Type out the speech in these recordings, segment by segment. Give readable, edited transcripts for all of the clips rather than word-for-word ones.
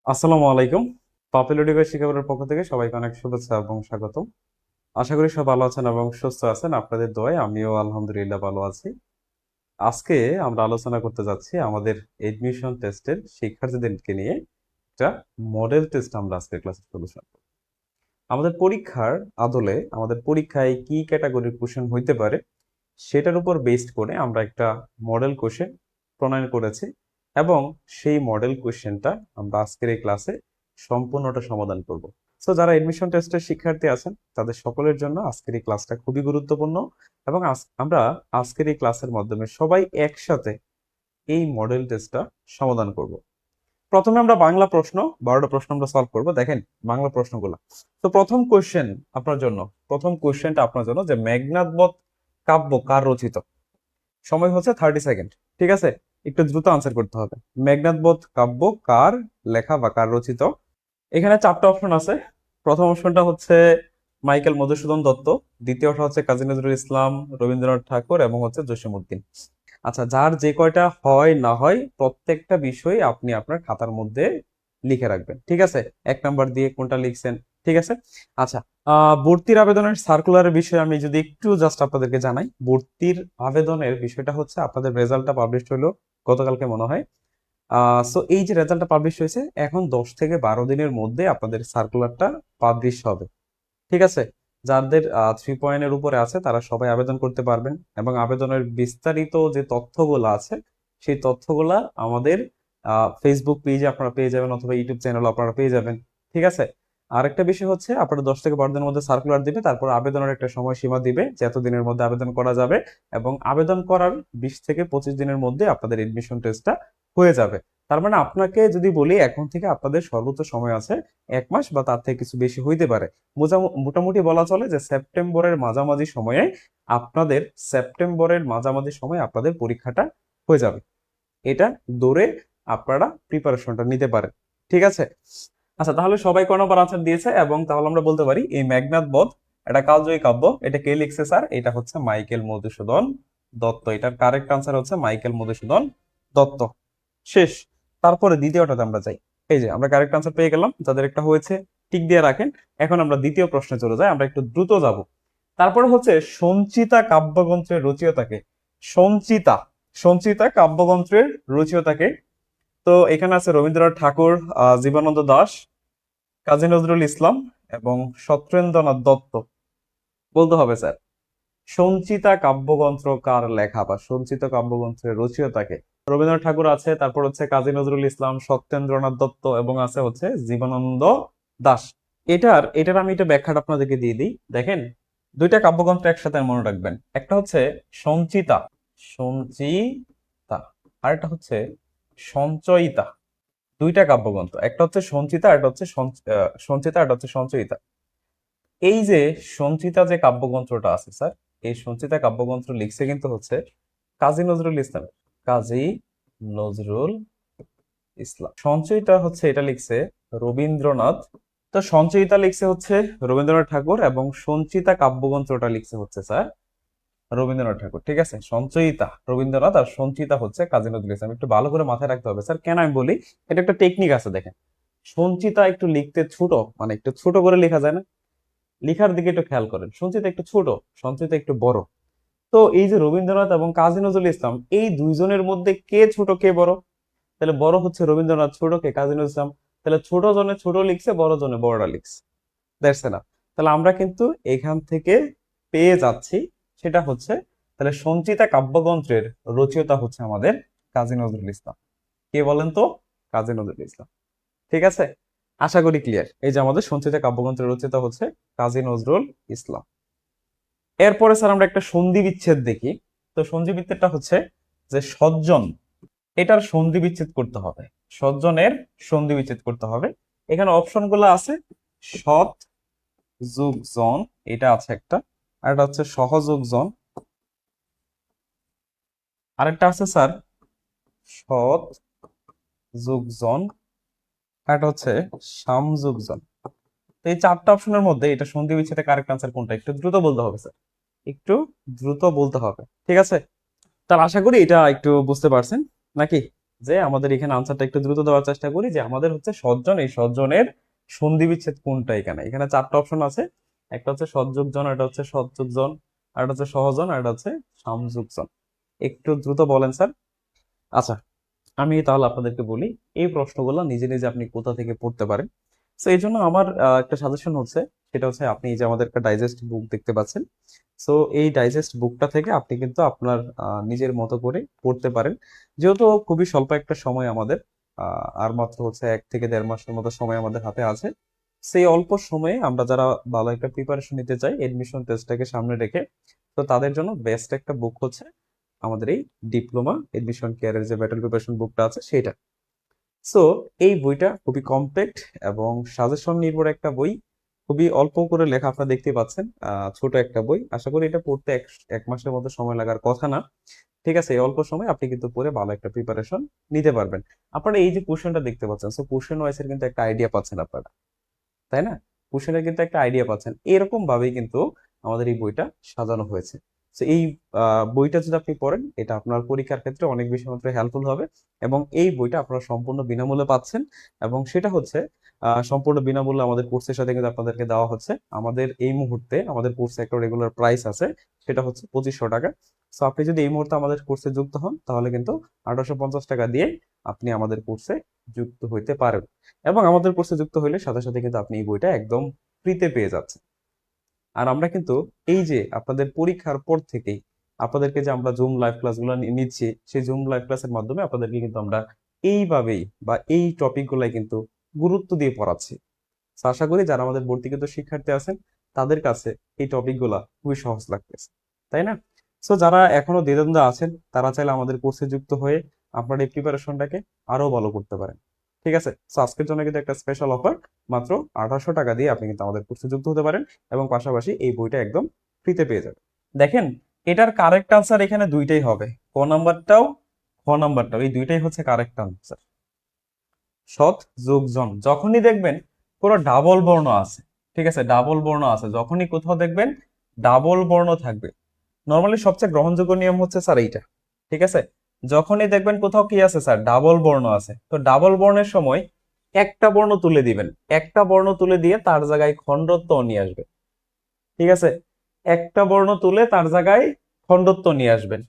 আসসালামু আলাইকুম। পপুলার শিক্ষাবোর্ডের পক্ষ থেকে সবাইকে অনেক শুভেচ্ছা এবং স্বাগতম। আশা করি সব ভালো আছেন এবং সুস্থ আছেন। আপনাদের দোয়ায় আমিও আলহামদুলিল্লাহ ভালো আছি। আজকে আমরা আলোচনা করতে যাচ্ছি আমাদের এডমিশন টেস্টের শিক্ষার্থীদেরকে নিয়ে একটা মডেল টেস্ট আমরা আজকের ক্লাসে সলিউশন করব। আমাদের পরীক্ষার আদলে আমাদের পরীক্ষায় কি ক্যাটাগরির কোশ্চেন হইতে পারে সেটার উপর বেসড করে আমরা একটা মডেল কোশ্চেন প্রণয়ন করেছি এবং সেই মডেল কোশ্চেনটা আমরা আজকের এই ক্লাসে সম্পূর্ণটা সমাধান করব। সো যারা এডমিশন টেস্টের শিক্ষার্থী আছেন তাদের সকলের জন্য আজকের এই ক্লাসটা খুবই গুরুত্বপূর্ণ এবং আমরা আজকের এই ক্লাসের মাধ্যমে সবাই একসাথে এই মডেল টেস্টটা সমাধান করব। প্রথমে আমরা বাংলা প্রশ্ন 12টা প্রশ্ন আমরা সলভ করব। দেখেন বাংলা প্রশ্নগুলো। তো প্রথম কোশ্চেনটা আপনার জন্য যে মেঘনাদ বধ কাব্য কার রচিত? সময় হচ্ছে 30 সেকেন্ড। ঠিক আছে, একটু দ্রুত আনসার করতে হবে। মেঘনাদ বধ কাব্য কার লেখা বা কার রচিত? এখানে 4টা অপশন আছে। প্রথম অপশনটা হচ্ছে মাইকেল মধুসূদন দত্ত, দ্বিতীয়টা হচ্ছে কাজী নজরুল ইসলাম, রবীন্দ্রনাথ ঠাকুর এবং হচ্ছে জসীমউদ্দিন। আচ্ছা, যার যে কয়টা হয় না হয় প্রত্যেকটা বিষয় আপনি আপনার খাতার মধ্যে লিখে রাখবেন। ঠিক আছে, 1 নাম্বার দিয়ে কোনটা লিখছেন। ঠিক আছে। আচ্ছা, ভর্তির আবেদনের সার্কুলারের বিষয়ে আমি যদি একটু জাস্ট আপনাদেরকে জানাই। ভর্তির আবেদনের বিষয়টা হচ্ছে আপনাদের রেজাল্টটা পাবলিশ হলো গতকালকে মনে হয়। সো এই যে রেজাল্টটা পাবলিশ হয়েছে, এখন 10 থেকে 12 দিনের মধ্যে আপনাদের সার্কুলারটা পাবলিশ হবে। ঠিক আছে। যাদের 3 পয়েন্টের উপরে আছে তারা সবাই আবেদন করতে পারবেন এবং আবেদনের বিস্তারিত যে তথ্যগুলো আছে সেই তথ্যগুলা আমাদের ফেসবুক পেজে আপনারা পেয়ে যাবেন অথবা ইউটিউব চ্যানেলে আপনারা পেয়ে যাবেন। ঠিক আছে। আরেকটা বিষয় হচ্ছে আপনারা 10 থেকে 12 দিনের মধ্যে সার্কুলার দিবে, তারপর আবেদনের একটা সময়সীমা দিবে যে এত দিনের মধ্যে আবেদন করা যাবে এবং আবেদন করার 20 থেকে 25 দিনের মধ্যে আপনাদের এডমিশন টেস্টটা হয়ে যাবে। তার মানে আপনাকে যদি বলি এখন থেকে আপনাদের সর্বোচ্চ সময় আছে 1 মাস বা তার থেকে কিছু বেশি হইতে পারে। মোটামুটি বলা চলে যে সেপ্টেম্বরের মাঝামাঝি সময় আপনাদের পরীক্ষাটা হয়ে যাবে। এটা ধরে আপনারা প্রিপারেশনটা নিতে পারেন। ঠিক আছে। আচ্ছা, তাহলে সবাই কোন নাম্বার আনসার দিয়েছে এবং তাহলে আমরা বলতে পারি এই মেঘনাদ বধ এটা কালজয়ী কাব্য। এটা কে লিখছে স্যার? এটা হচ্ছে মাইকেল মধুসূদন দত্ত। এটার কারেক্ট আনসার হচ্ছে মাইকেল মধুসূদন দত্ত। শেষ। তারপরে দ্বিতীয়টাতে আমরা যাই। এই যে আমরা কারেক্ট আনসার পেয়ে গেলাম, যাদের একটা হয়েছে টিক দিয়ে রাখেন। এখন আমরা দ্বিতীয় প্রশ্নে চলে যাই, আমরা একটু দ্রুত যাব। তারপরে হচ্ছে সঞ্চিতা কাব্যগ্রন্থের রচয়িতাকে। সঞ্চিতা সঞ্চিতা কাব্যগ্রন্থের রচয়িতাকে। তো এখানে আছে রবীন্দ্রনাথ ঠাকুর, জীবনানন্দ দাশ, কাজী নজরুল ইসলাম এবং সত্যেন্দ্রনাথ দত্ত। বলতে হবে স্যার সঞ্চিতা কাব্যগ্রন্থ কার লেখা বা সঞ্চিত কাব্যগ্রন্থের রচয়িতাকে? রবীন্দ্রনাথ ঠাকুর আছে, তারপর হচ্ছে কাজী নজরুল ইসলাম, সত্যেন্দ্রনাথ দত্ত এবং আছে হচ্ছে জীবনানন্দ দাশ। এটার আমি এটা ব্যাখ্যাটা আপনাদেরকে দিয়ে দিই। দেখেন, দুইটা কাব্যগ্রন্থ একসাথে মনে রাখবেন। একটা হচ্ছে সঞ্চিতা, সঞ্চিতা, আর একটা হচ্ছে সঞ্চয়িতা। দুইটা কাব্যগ্রন্থ, একটা হচ্ছে সঞ্চিতা, একটা হচ্ছে সঞ্চিতা, একটা হচ্ছে সঞ্চয়িতা। এই যে সঞ্চিতা যে কাব্যগ্রন্থটা আছে স্যার, এই সঞ্চিতা কাব্যগ্রন্থ লিখছে কিন্তু হচ্ছে কাজী নজরুল ইসলাম। কাজী নজরুল ইসলাম। সঞ্চয়িতা হচ্ছে এটা লিখছে রবীন্দ্রনাথ। তো সঞ্চয়িতা লিখছে হচ্ছে রবীন্দ্রনাথ ঠাকুর এবং সঞ্চিতা কাব্যগ্রন্থটা লিখছে হচ্ছে স্যার রবীন্দ্রনাথ ঠাকুর। ঠিক আছে, সঞ্চয়িতা রবীন্দ্রনাথ আর সঞ্চিতা হচ্ছে কাজী নজরুল ইসলাম। একটু ভালো করে মাথায় রাখতে হবে স্যার। কেন আমি বলি, এটা একটা টেকনিক আছে। দেখেন, সঞ্চিতা একটু লিখতে ছোট, মানে একটু ছোট করে লেখা যায় না? লেখার দিকে একটু খেয়াল করেন। সঞ্চিতা একটু ছোট, সঞ্চিতা একটু বড়। তো এই যে রবীন্দ্রনাথ এবং কাজী নজরুল ইসলাম, এই দুইজনের মধ্যে কে ছোট কে বড়? তাহলে বড় হচ্ছে রবীন্দ্রনাথ, ছোট কে কাজী নজরুল ইসলাম। তাহলে ছোট জনে ছোট লিখছে, বড় জনে বড়টা লিখছে। That's enough. তাহলে আমরা কিন্তু এখান থেকে পেয়ে যাচ্ছি সেটা হচ্ছে তাহলে সঞ্চিতা কাব্যগ্রন্থের রচয়িতা হচ্ছে আমাদের কাজী নজরুল ইসলাম। কে বলেন তো? কাজী নজরুল ইসলাম। ঠিক আছে, আশা করি ক্লিয়ার। এই যে আমাদের সঞ্চিতা কাব্যগ্রন্থের রচয়িতা হচ্ছে কাজী নজরুল ইসলাম। এরপরে স্যার আমরা একটা সন্ধি বিচ্ছেদ দেখি। তো সন্ধি বিচ্ছেদটা হচ্ছে যে সজ্জন, এটার সন্ধি বিচ্ছেদ করতে হবে। সজ্জনের সন্ধি বিচ্ছেদ করতে হবে। এখানে অপশন গুলো আছে সৎ যোগ জন, এটা আছে একটা। আর এটা হচ্ছে সহযোগ জন। আরেকটা আছে স্যার সৎ যোগ জন। আর এটা হচ্ছে সামযোগ জন। তো এই 4টা অপশনের মধ্যে এটা সন্ধি বিচ্ছেদের কারেক্ট আনসার কোনটা? একটু দ্রুত বলতে হবে স্যার, একটু দ্রুত বলতে হবে। ঠিক আছে, তার আশা করি এটা একটু বুঝতে পারছেন নাকি? যে আমাদের এখানে আনসারটা একটু দ্রুত দেওয়ার চেষ্টা করি, যে আমাদের হচ্ছে সজ্জন, এই সজ্জনের সন্ধি বিচ্ছেদ কোনটা। এখানে এখানে চারটা অপশন আছে, একটা হচ্ছে সৎযোগজন, এটা হচ্ছে সৎযোগজন, আর এটা হচ্ছে সহজন, আর এটা হচ্ছে সামযোগজন। একটু দ্রুত বলেন স্যার। আচ্ছা, আমি তাহলে আপনাদেরকে বলি এই প্রশ্নগুলো নিজে নিজে আপনি কোথা থেকে পড়তে পারেন। তো এই জন্য আমার একটা সাজেশন হচ্ছে, সেটা হচ্ছে আপনি এই যে আমাদের একটা ডাইজেস্ট বুক দেখতে পাচ্ছেন, সো এই ডাইজেস্ট বুকটা থেকে আপনি কিন্তু আপনার নিজের মতো করে পড়তে পারেন। যেহেতু খুবই স্বল্প একটা সময় আমাদের, আর মাত্র হচ্ছে 1 থেকে দেড় মাসের মতো সময় আমাদের হাতে আছে, সেই অল্প সময়ে আমরা যারা ভালো একটা প্রিপারেশন নিতে চাই এডমিশন টেস্টটাকে সামনে রেখে, তো তাদের জন্য বেস্ট একটা বুক হচ্ছে আমাদের এই ডিপ্লোমা এডমিশন কেয়ারের যে ব্যাটল প্রিপারেশন বুকটা আছে সেটা। সো এই বইটা খুবই কম্প্যাক্ট এবং সাজেশন নির্ভর একটা বই, খুবই অল্প করে লেখা, আপনারা দেখতে পাচ্ছেন ছোট একটা বই। আশা করি এটা পড়তে এক মাসের মতো সময় লাগার কথা না। ঠিক আছে, এই অল্প সময় আপনি কিন্তু পড়ে ভালো একটা প্রিপারেশন নিতে পারবেন। আপনারা এই যে কোশ্চেনটা দেখতে পাচ্ছেন, সো কোশ্চেন ওয়াইজের কিন্তু একটা আইডিয়া পাচ্ছেন আপনারা, তাই না? কোশ্চেনের কিন্তু একটা আইডিয়া পাচ্ছেন। এরকম ভাবেই কিন্তু আমাদের এই বইটা সাজানো হয়েছে। তো এই বইটা যদি আপনি পড়েন, এটা আপনার পরীক্ষার ক্ষেত্রে অনেক বেশি মাত্রায় হেল্পফুল হবে। এবং এই বইটা আপনারা সম্পূর্ণ বিনামূল্যে পাচ্ছেন, এবং সেটা হচ্ছে সম্পূর্ণ বিনামূল্যে আমাদের কোর্সের সাথে কিন্তু আপনাদেরকে দেওয়া হচ্ছে। আমাদের এই মুহূর্তে আমাদের কোর্সে একটা রেগুলার প্রাইস আছে, সেটা হচ্ছে 2500 টাকা। সো আপনি যদি এই মুহূর্তে আমাদের কোর্সে যুক্ত হন, তাহলে কিন্তু 1850 টাকা দিয়ে আপনি আমাদের কোর্সে যুক্ত হইতে পারেন। এবং আমাদের কোর্সে যুক্ত হইলে সাথে সাথে কিন্তু আপনি এই বইটা একদম ফ্রিতে পেয়ে যাচ্ছেন। আর আমরা কিন্তু এই যে আপনাদের পরীক্ষার পর থেকেই আপনাদেরকে যে আমরা জুম লাইভ ক্লাসগুলো নিচ্ছি, সেই জুম লাইভ ক্লাসের মাধ্যমে আপনাদেরকে কিন্তু আমরা এইভাবেই বা এই টপিকগুলাই কিন্তু গুরুত্ব দিয়ে পড়াচ্ছি। তো আশা করি যারা আমাদের ভর্তিকৃত শিক্ষার্থী আছেন তাদের কাছে এই টপিকগুলা খুবই সহজ লাগতেছে, তাই না? সো যারা এখনো দ্বিধাদ্বন্দ্বে আছেন, তারা চাইলে আমাদের কোর্সে যুক্ত হয়ে আপনার এই প্রিপারেশনটাকে আরো ভালো করতে পারেন। ঠিক আছে, সো আজকের জন্য কিন্তু একটা স্পেশাল অফার, মাত্র 1800 টাকা দিয়ে আপনি কিন্তু আমাদের কোর্সে যুক্ত হতে পারেন, এবং পাশাপাশি এই বইটা একদম ফ্রিতে পেয়ে যাবেন। দেখেন, এটার কারেক্ট আনসার এখানে দুইটাই হবে, ক নাম্বারটাও খ নাম্বারটাও, এই দুইটাই হচ্ছে কারেক্ট আনসার। সৎ যোগ জন, যখনই দেখবেন পুরো ডাবল বর্ণ আছে, ঠিক আছে, ডাবল বর্ণ আছে, যখনই কোথাও দেখবেন ডাবল বর্ণ থাকবে, নর্মালি সবচেয়ে গ্রহণযোগ্য নিয়ম হচ্ছে স্যার এইটা। ঠিক আছে, যখনই দেখবেন কোথাও কি আছে স্যার, ডাবল বর্ণ আছে, তো ডাবল বর্ণের সময় একটা বর্ণ তুলে দিবেন, একটা বর্ণ তুলে দিয়ে তার জায়গায় খণ্ডত্ব নিয়ে আসবেন। ঠিক আছে, একটা বর্ণ তুলে তার জায়গায় খণ্ডত্ব নিয়ে আসবেন।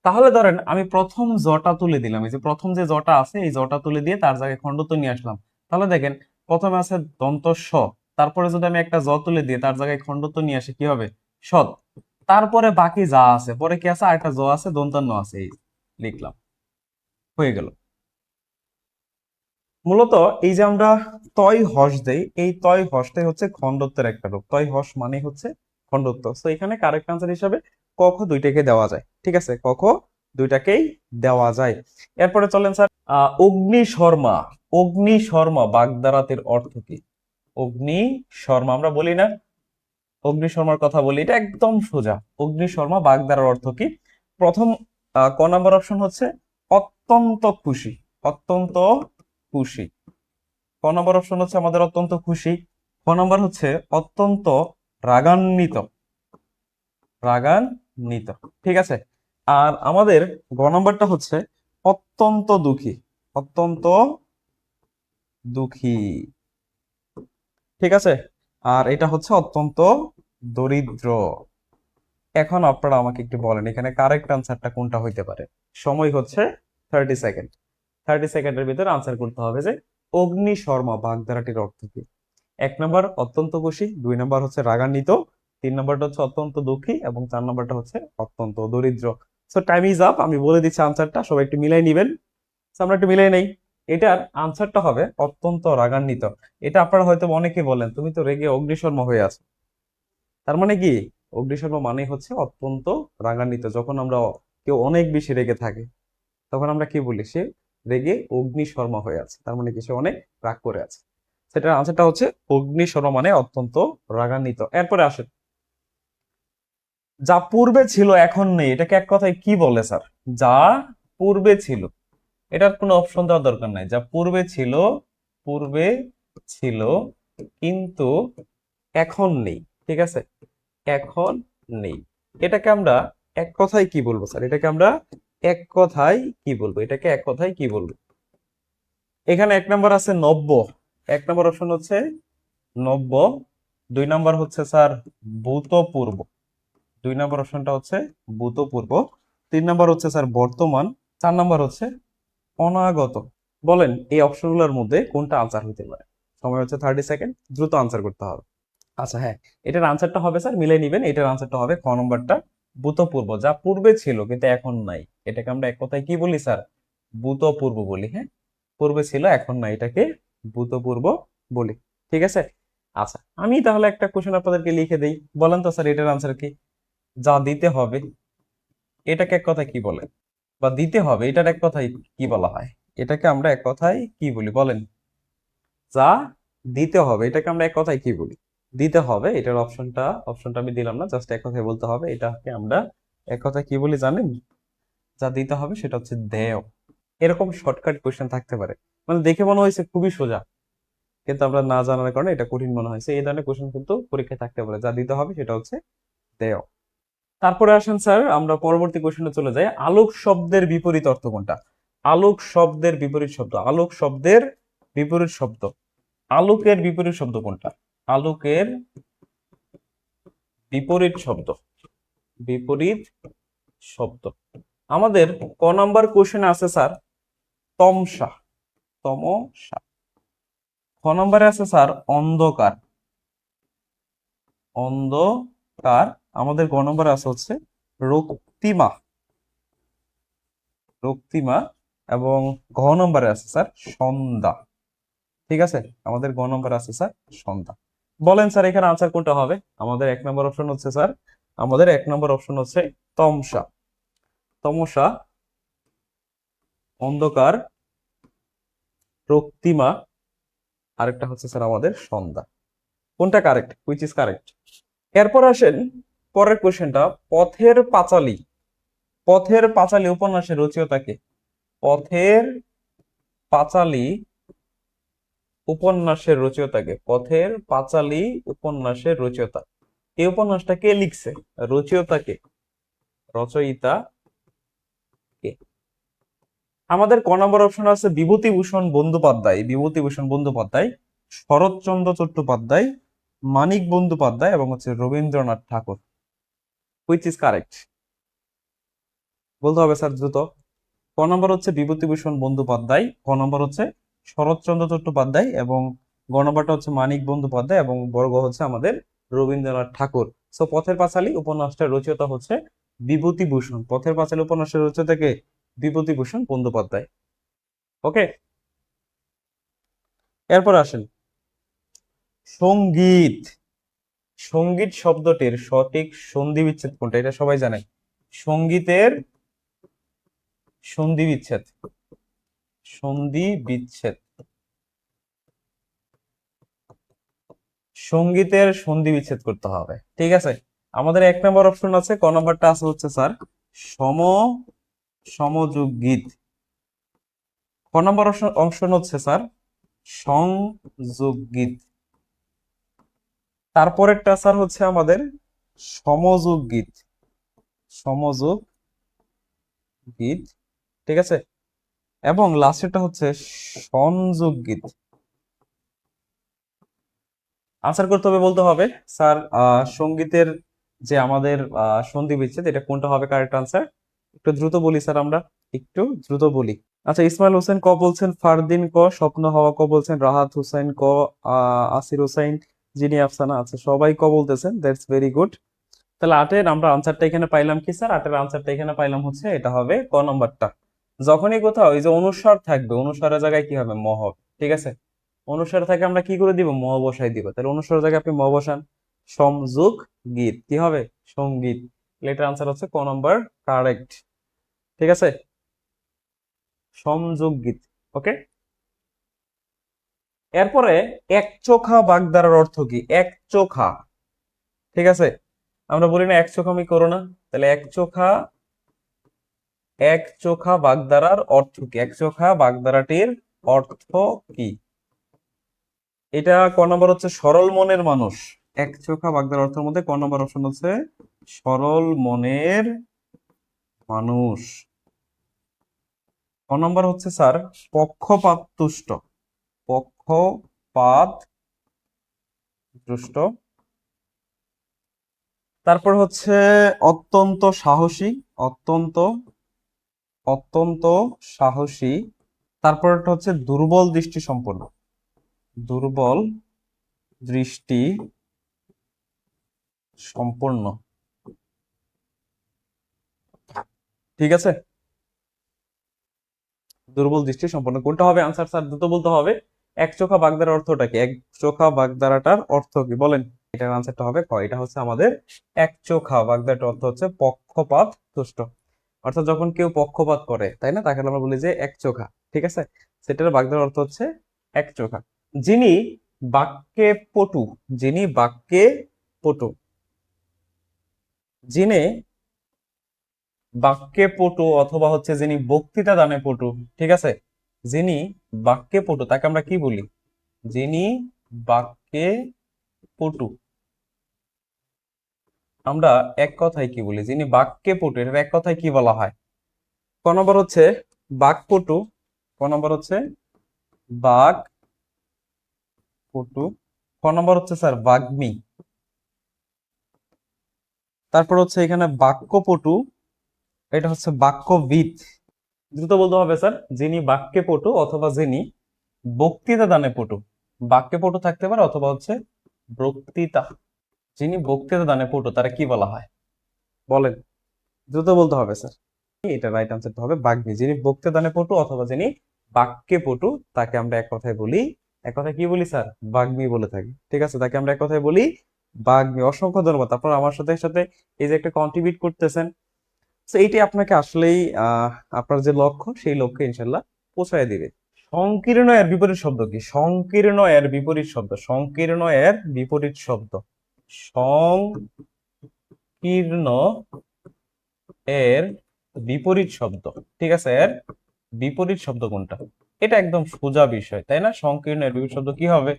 তাহলে ধরেন আমি প্রথম জটা তুলে দিলাম, এই যে প্রথম যে জটা আছে এই জটা তুলে দিয়ে তার জায়গায় খণ্ডত্ব নিয়ে আসলাম। তাহলে দেখেন প্রথমে আছে দন্ত স, তারপরে যদি আমি একটা জ তুলে দিয়ে তার জায়গায় খণ্ডত্ব নিয়ে আসি, কি হবে? সৎ। তারপরে বাকি যা আছে, পরে কি আছে, আর একটা জ আছে, দন্তান্ন আছে, এই লিখলাম, হয়ে গেল। মূলত এই যে আমরা তয় হস দেই, এই তয় হসটাই হচ্ছে খণ্ডত্বের একটা রূপ, তয় হস মানে হচ্ছে খণ্ডত্ব। তো এখানে কারেক্ট আনসার হিসাবে ক খ দুইটাকে দেওয়া যায়। ঠিক আছে, ক খ দুইটাকেই দেওয়া যায়। এরপরে চলেন স্যার, অগ্নি শর্মা, অগ্নি শর্মা বাগদারাতের অর্থ কি? অগ্নি শর্মা আমরা বলি না, অগ্নি শর্মার কথা বলি, এটা একদম সোজা। অগ্নি শর্মা বাগদারার অর্থ কি? প্রথম ক নাম্বার অপশন হচ্ছে অত্যন্ত খুশি, অত্যন্ত খুশি। ক নম্বর অপশন হচ্ছে আমাদের অত্যন্ত খুশি। ক নম্বর হচ্ছে অত্যন্ত রাগান্বিত, রাগান্বিত। ঠিক আছে, আর আমাদের গ নম্বরটা হচ্ছে অত্যন্ত দুঃখী, অত্যন্ত দুঃখী। ঠিক আছে, আর এটা হচ্ছে অত্যন্ত দরিদ্র। এখন আপনারা আমাকে একটু বলেন এখানে কারেক্ট আনসারটা কোনটা হইতে পারে? সময় হচ্ছে 30 সেকেন্ড। 30 সেকেন্ডের ভিতরে আনসার করতে হবে যে অগ্নি শর্মা বাগধারাটির অর্থ কি। 1 নম্বর অত্যন্ত খুশি, 2 নম্বর হচ্ছে রাগান্বিত, 3 নম্বরটা হচ্ছে অত্যন্ত দুঃখী, এবং 4 নম্বরটা হচ্ছে অত্যন্ত দরিদ্র। সো টাইম ইজ আপ, আমি বলে দিচ্ছি আনসারটা, সবাই একটু মিলাই নিবেন। So, আমরা একটু মিলাই নেই, এটার আনসারটা হবে অত্যন্ত রাগান্বিত। এটা আপনারা হয়তো অনেকে বলেন তুমি তো রেগে অগ্নিশর্মা হয়ে আছো, তার মানে কি? অগ্নিশর্মা মানে হচ্ছে অত্যন্ত রাগান্বিত। যখন আমরা কেউ অনেক বেশি রেগে থাকে তখন আমরা কি বলি? সে রেগে অগ্নিশর্মা হয়ে আছে, তার মানে কি সে অনেক রাগ করে আছে। সেটার আনসারটা হচ্ছে অগ্নিশর্মা মানে অত্যন্ত রাগান্বিত। এরপরে আসেন, যা পূর্বে ছিল এখন নেই, এটাকে এক কথায় কি বলে স্যার? যা পূর্বে ছিল, এটার কোনো অপশন দেওয়ার দরকার নাই। যা পূর্বে ছিল, পূর্বে ছিল কিন্তু এখন নেই। ঠিক আছে, এখন নেই, এটাকে আমরা এক কথায় কি বলবো স্যার? এটাকে আমরা এক কথায় কি বলবো? এটাকে এক কথায় কি বলবো? এখানে 1 নম্বর আছে নব্য, 1 নম্বর অপশন হচ্ছে নব্য। 2 নম্বর হচ্ছে স্যার ভূতপূর্ব, 2 নম্বর অপশনটা হচ্ছে ভূতপূর্ব। 3 নম্বর হচ্ছে স্যার বর্তমান। 4 নম্বর হচ্ছে অনাগত। বলেন এই অপশনগুলোর মধ্যে কোনটা আনসার হতে পারে? সময় হচ্ছে 30 সেকেন্ড, দ্রুত আনসার করতে হবে। আচ্ছা হ্যাঁ, এটার আনসারটা হবে স্যার, মিলাই নিবেন, এটার আনসারটা হবে খ নম্বরটা ভূতপূর্ব, যা পূর্বে ছিল কিন্তু এখন নাই। এটাকে আমরা এক কথায় কি বলি স্যার? ভূতপূর্ব বলি। হ্যাঁ, পূর্বে ছিল এখন নাই, এটাকে ভূতপূর্ব বলি। ঠিক আছে। আচ্ছা, আমি তাহলে একটা কোশ্চেন আপনাদেরকে লিখে দেই, বলেন তো স্যার এটার আনসার কি? যা দিতে হবে, এটাকে এক কথায় কি বলে? বা দিতে হবে, এটার এক কথায় কি বলা হয়? এটাকে আমরা এক কথায় কি বলি বলেন? যা দিতে হবে, এটাকে আমরা এক কথায় কি বলি? দিতে হবে, এটার অপশনটা আমি দিলাম না, জাস্ট এক কথায় বলতে হবে। এটাকে আমরা এক কথায় কি বলি জানেন? যা দিতে হবে সেটা হচ্ছে দেয়। এরকম শর্টকাট কোশ্চেন থাকতে পারে, মানে দেখে মনে হয়েছে খুবই সোজা, কিন্তু আমরা না জানার কারণে এটা কঠিন মনে হয়েছে। এই ধরনের কোশ্চেন কিন্তু পরীক্ষায় থাকতে পারে। যা দিতে হবে সেটা হচ্ছে দেয়। তারপরে আসেন স্যার, আমরা পরবর্তী কোশ্চেনে চলে যাই। আলোক শব্দের বিপরীত অর্থ কোনটা? আলোক শব্দের বিপরীত শব্দ, আলোক শব্দের বিপরীত শব্দ, আলোকের বিপরীত শব্দ কোনটা? আলোকের বিপরীত শব্দ, বিপরীত শব্দ আমাদের ক নাম্বার কোশ্চেনে আছে স্যার তমসা, তমসা। খ নম্বরে আছে স্যার অন্ধকার, অন্ধকার। আমাদের গ নম্বরে আছে হচ্ছে রক্তিমা, রক্তিমা। এবং ঘ নম্বরে আছে স্যার সন্ধ্যা। ঠিক আছে, আমাদের গ নম্বরে আছে স্যার সন্ধ্যা। বলেন স্যার এখানে আনসার কোনটা হবে? আমাদের 1 নম্বর অপশন হচ্ছে স্যার, আমাদের 1 নম্বর অপশন হচ্ছে তমসা, তমসা, অন্ধকার, রক্তিমা, আরেকটা হচ্ছে স্যার আমাদের সন্ধ্যা। কোনটা কারেক্ট? Which is correct? এরপর আসেন পরের কোশ্চেনটা, পথের পাঁচালী, পথের পাঁচালী উপন্যাসের রচয়িতাকে? পথের পাঁচালী উপন্যাসের রচয়িতাকে? পথের পাঁচালী উপন্যাসের রচয়িতা, এই উপন্যাসটা কে লিখছে? রচয়িতাকে, রচয়িতা কে? আমাদের ক নম্বর অপশন আছে বিভূতিভূষণ বন্দ্যোপাধ্যায়, বিভূতিভূষণ বন্দ্যোপাধ্যায়, শরৎচন্দ্র চট্টোপাধ্যায়, মানিক বন্দ্যোপাধ্যায় এবং হচ্ছে Rabindranath Tagore. Which is correct? বলতে হবে স্যার দ্রুত। ক নম্বর হচ্ছে বিভূতিভূষণ বন্দ্যোপাধ্যায়, খ নম্বর হচ্ছে শরৎচন্দ্র চট্টোপাধ্যায় এবং গ নম্বরটা হচ্ছে মানিক বন্দ্যোপাধ্যায় এবং বর্গ হচ্ছে আমাদের রবীন্দ্রনাথ ঠাকুর। সো পথের পাঁচালী উপন্যাসটার রচয়িতা হচ্ছে বিভূতিভূষণ, পথের পাঁচালী উপন্যাসের রচয়িতাকে বিভূতিভূষণ বন্দ্যোপাধ্যায়। ওকে, এরপর আসেন সঙ্গীত, সঙ্গীত শব্দটির সঠিক সন্ধি বিচ্ছেদ কোনটা? এটা সবাই জানে। সঙ্গীতের সন্ধি বিচ্ছেদ, সন্ধি বিচ্ছেদ, সঙ্গীতের সন্ধি বিচ্ছেদ করতে হবে। ঠিক আছে, আমাদের 1 নম্বর অপশন আছে, ক নম্বরটা আছে হচ্ছে স্যার সম সমযোগ গীত। ক নম্বর অপশন হচ্ছে স্যার সংযোগ গীত। তারপরেরটা স্যার হচ্ছে আমাদের সমযোগ গীত, সমযোগ গীত। ঠিক আছে, এবং লাস্টেরটা হচ্ছে সংযোগ গীত। আনসার করতে হবে, বলতে হবে স্যার সঙ্গীতের যে আমাদের সন্ধি বিচ্ছেদ, এটা কোনটা হবে কারেক্ট আনসার? একটু দ্রুত বলি স্যার, আমরা একটু দ্রুত বলি। আচ্ছা, ইসমাইল হোসেন ক বলছেন, ফারদিন ক, স্বপ্ন হওয়া ক বলছেন, রাহাত হুসাইন ক, আসির হুসাইন, জিনি আফসানা। আচ্ছা, সবাই ক বলতেছেন, দ্যাটস ভেরি গুড। তাহলে 8-এর আমরা আনসারটা এখানে পাইলাম কি স্যার? 8-এর আনসারটা এখানে পাইলাম হচ্ছে, এটা হবে ক নম্বরটা। যখনই কোথাও এই যে অনুস্বার থাকবে, অনুস্বারের জায়গায় কি হবে? ম হবে। ঠিক আছে, অনুস্বার থাকে আমরা কি করে দিব? ম বসাই দিব। তাহলে অনুস্বারের জায়গায় আপনি ম বসান, সমযোগ গীত কি হবে? সঙ্গীত। এটার আনসার হচ্ছে ক নম্বর কারেক্ট। ঠিক আছে, সমযোগ গীত। ওকে, এরপরে একচোখা বাগধারার অর্থ কি? একচোখা, ঠিক আছে, আমরা বলি না একচোখামি করো না, তাহলে একচোখা, একচোখা বাগধারার অর্থ কি? একচোখা বাগধারাটির অর্থ কি? এটা ক নম্বর হচ্ছে সরল মনের মানুষ। একচোখা বাগধারার অর্থের মধ্যে ক নম্বর অপশন হচ্ছে সরল মনের মানুষ। ক নম্বর হচ্ছে স্যার পক্ষপাত তুষ্ট। পক্ষপাত তুষ্ট। তারপর হচ্ছে অত্যন্ত সাহসী। অত্যন্ত অত্যন্ত সাহসী। তারপরটা হচ্ছে দুর্বল দৃষ্টি সম্পন্ন। দুর্বল দৃষ্টি সম্পন্ন। ঠিক আছে, দুর্বল দৃষ্টি সম্পন্ন কোনটা হবে আনসার স্যার? দ্রুত বলতে হবে। একচোখা বাগদার অর্থটা কি? একচোখা বাগদারাটার অর্থ কি বলেন? এটার আনসারটা হবে ক। এটা হচ্ছে আমাদের একচোখা বাগদাটার অর্থ হচ্ছে পক্ষপাত তুষ্ট। অর্থাৎ যখন কেউ পক্ষপাত করে, তাই না, তাকে আমরা বলি যে একচোখা। ঠিক আছে, সেটার বাগদার অর্থ হচ্ছে একচোখা। যিনি বাক্যে পটু। যিনি বাক্যে পটু। যিনি বাক্যে পটু অথবা হচ্ছে যিনি বক্তৃতা দানে পটু। ঠিক আছে, যিনি বাক্যে পটু তাকে আমরা কি বলি? যিনি বাক্যে পটু আমরা এক কথায় কি বলি? যিনি বাক্যে পটু এটার এক কথায় কি বলা হয়? ক নম্বর হচ্ছে বাকপটু। ক নম্বর হচ্ছে বাকপটু। ক নম্বর হচ্ছে স্যার বাগ্মী। তারপর হচ্ছে এখানে বাক্যপটু, এটা হচ্ছে বাক্যবিদ। দ্রুত বলতে হবে স্যার, যিনি বাক্যে পটু অথবা যিনি বক্তৃতা দানে পটু। বাক্যে পটু থাকতে পারে অথবা হচ্ছে বক্তৃতা। যিনি বক্তৃতা দানে পটু তারা কি বলা হয় বলেন? দ্রুত বলতে হবে স্যার। এটা রাইট আনসারটা হবে বাগ্মী। যিনি বক্তৃতা দানে পটু অথবা যিনি বাক্যে পটু তাকে আমরা এক কথায় বলি, এক কথায় কি বলি স্যার? বাগ্মী বলে থাকি। ঠিক আছে, তাকে আমরা এক কথায় বলি বাগ্মী। অসংখ্য ধন্যবাদ, আপনারা আমার সাথে সাথে এই যে একটা কন্ট্রিবিউট করতেছেন। তো এইটি আপনাকে আসলেই আপনার যে লক্ষ্য সেই লক্ষ্যে ইনশাল্লাহ পৌঁছায় দিবে। সংকীর্ণ এর বিপরীত শব্দ কি? সংকীর্ণ এর বিপরীত শব্দ। সংকীর্ণ এর বিপরীত শব্দ। সংকীর্ণ এর বিপরীত শব্দ। ঠিক আছে, এর বিপরীত শব্দ কোনটা? এটা একদম সোজা বিষয়, তাই না? সংকীর্ণ এর বিপরীত শব্দ কি হবে?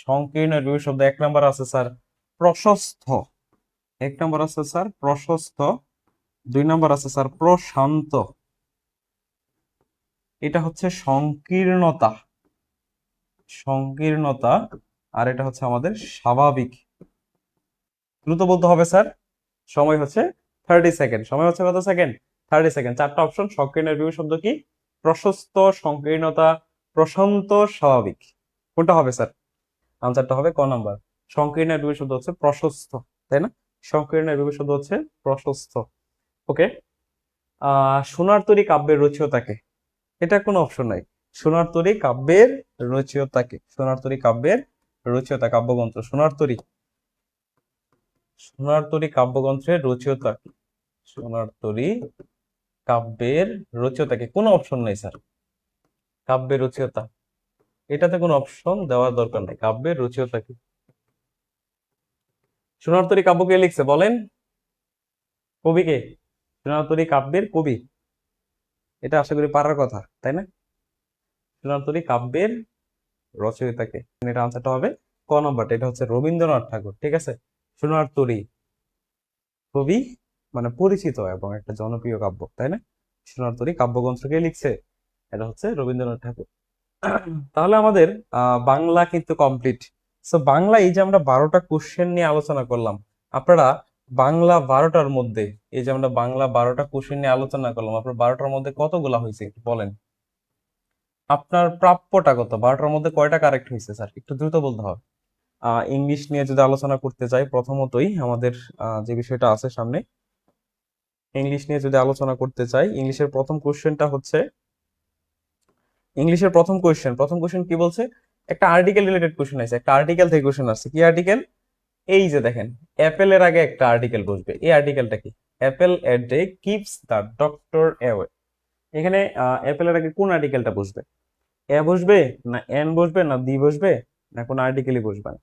সংকীর্ণ এর বিপরীত শব্দ এক নাম্বার আছে স্যার প্রশস্ত। এক নাম্বার আছে স্যার প্রশস্ত। দুই নাম্বার আছে স্যার প্রশান্ত। এটা হচ্ছে সংকীর্ণতা। সংকীর্ণতা। আর এটা হচ্ছে আমাদের স্বাভাবিক। দ্রুত বলতে হবে স্যার, সময় হচ্ছে 30 সেকেন্ড। সময় হচ্ছে কত সেকেন্ড? 30 সেকেন্ড। চারটা অপশন। সংকীর্ণের বিপরীত শব্দ কি? প্রশস্ত, সংকীর্ণতা, প্রশান্ত, স্বাভাবিক। কোনটা হবে স্যার? আনসারটা হবে ক নাম্বার। সংকীর্ণের বিপরীত শব্দ হচ্ছে প্রশস্ত, তাই না? সংকীর্ণের বিপরীত শব্দ হচ্ছে প্রশস্ত। ওকে। সোনার তরী কাব্যের রচয়িতাকে? এটা কোনো অপশন নাই। সোনার তরী কাব্যের রচয়িতাকে? সোনার তরী কাব্যের রচয়িতা, কাব্যগ্রন্থ সোনার তরী। সোনার তরী কাব্যগ্রন্থের রচয়িতা। সোনার তরী কাব্যের রচয়িতাকে? কোনো অপশন নেই স্যার। কাব্যের রচয়িতা, এটাতে কোনো অপশন দেওয়ার দরকার নেই। কাব্যের রচয়িতা কি? সোনার তরী কাব্য কে লিখছে বলেন? কবি কে? সোনার তরী কাব্যের কবি? এটা আশা করি পারার কথা, তাই না? সোনার তরী কাব্যের রচয়িতাকে? এটা আনসারটা হবে ক নম্বরটা। এটা হচ্ছে রবীন্দ্রনাথ ঠাকুর। ঠিক আছে, সোনার তরী কবি মানে পরিচিত এবং একটা জনপ্রিয় কাব্য, তাই না? সোনার তরী কাব্যগ্রন্থ কে লিখছে? এটা হচ্ছে রবীন্দ্রনাথ ঠাকুর। তাহলে আমাদের বাংলা কিন্তু কমপ্লিট। সো বাংলা এই যে আমরা 12টা কোশ্চেন নিয়ে আলোচনা করলাম, আপনারা বাংলা 12টার মধ্যে, এই যে আমরা বাংলা 12টা কোশ্চেন নিয়ে আলোচনা করলাম, আপনার 12টার মধ্যে কতগুলা হয়েছে একটু বলেন? আপনার প্রাপ্যটা কত? 12টার মধ্যে কয়টা কারেক্ট হয়েছে স্যার? একটু দ্রুত বলতে হবে। ইংলিশ নিয়ে যদি আলোচনা করতে চাই, প্রথমতই আমাদের যে বিষয়টা আছে সামনে, ইংলিশ নিয়ে যদি আলোচনা করতে চাই, ইংলিশের প্রথম কোশ্চেনটা হচ্ছে, ইংলিশের প্রথম কোশ্চেন কি বলছে? একটা আর্টিকেল রিলেটেড কোশ্চেন আছে। একটা আর্টিকেল থেকে কোশ্চেন আসছে। কি আর্টিকেল? এই যে দেখেন, অ্যাপেলের আগে একটা আর্টিকেল বসবে। এই আর্টিকেলটা কি? Apple a day keeps the doctor away. এখানে অ্যাপেলের আগে কোন আর্টিকেলটা বসবে? এ বসবে, না এন বসবে, না দি বসবে, না কোন আর্টিকেলই বসবে না?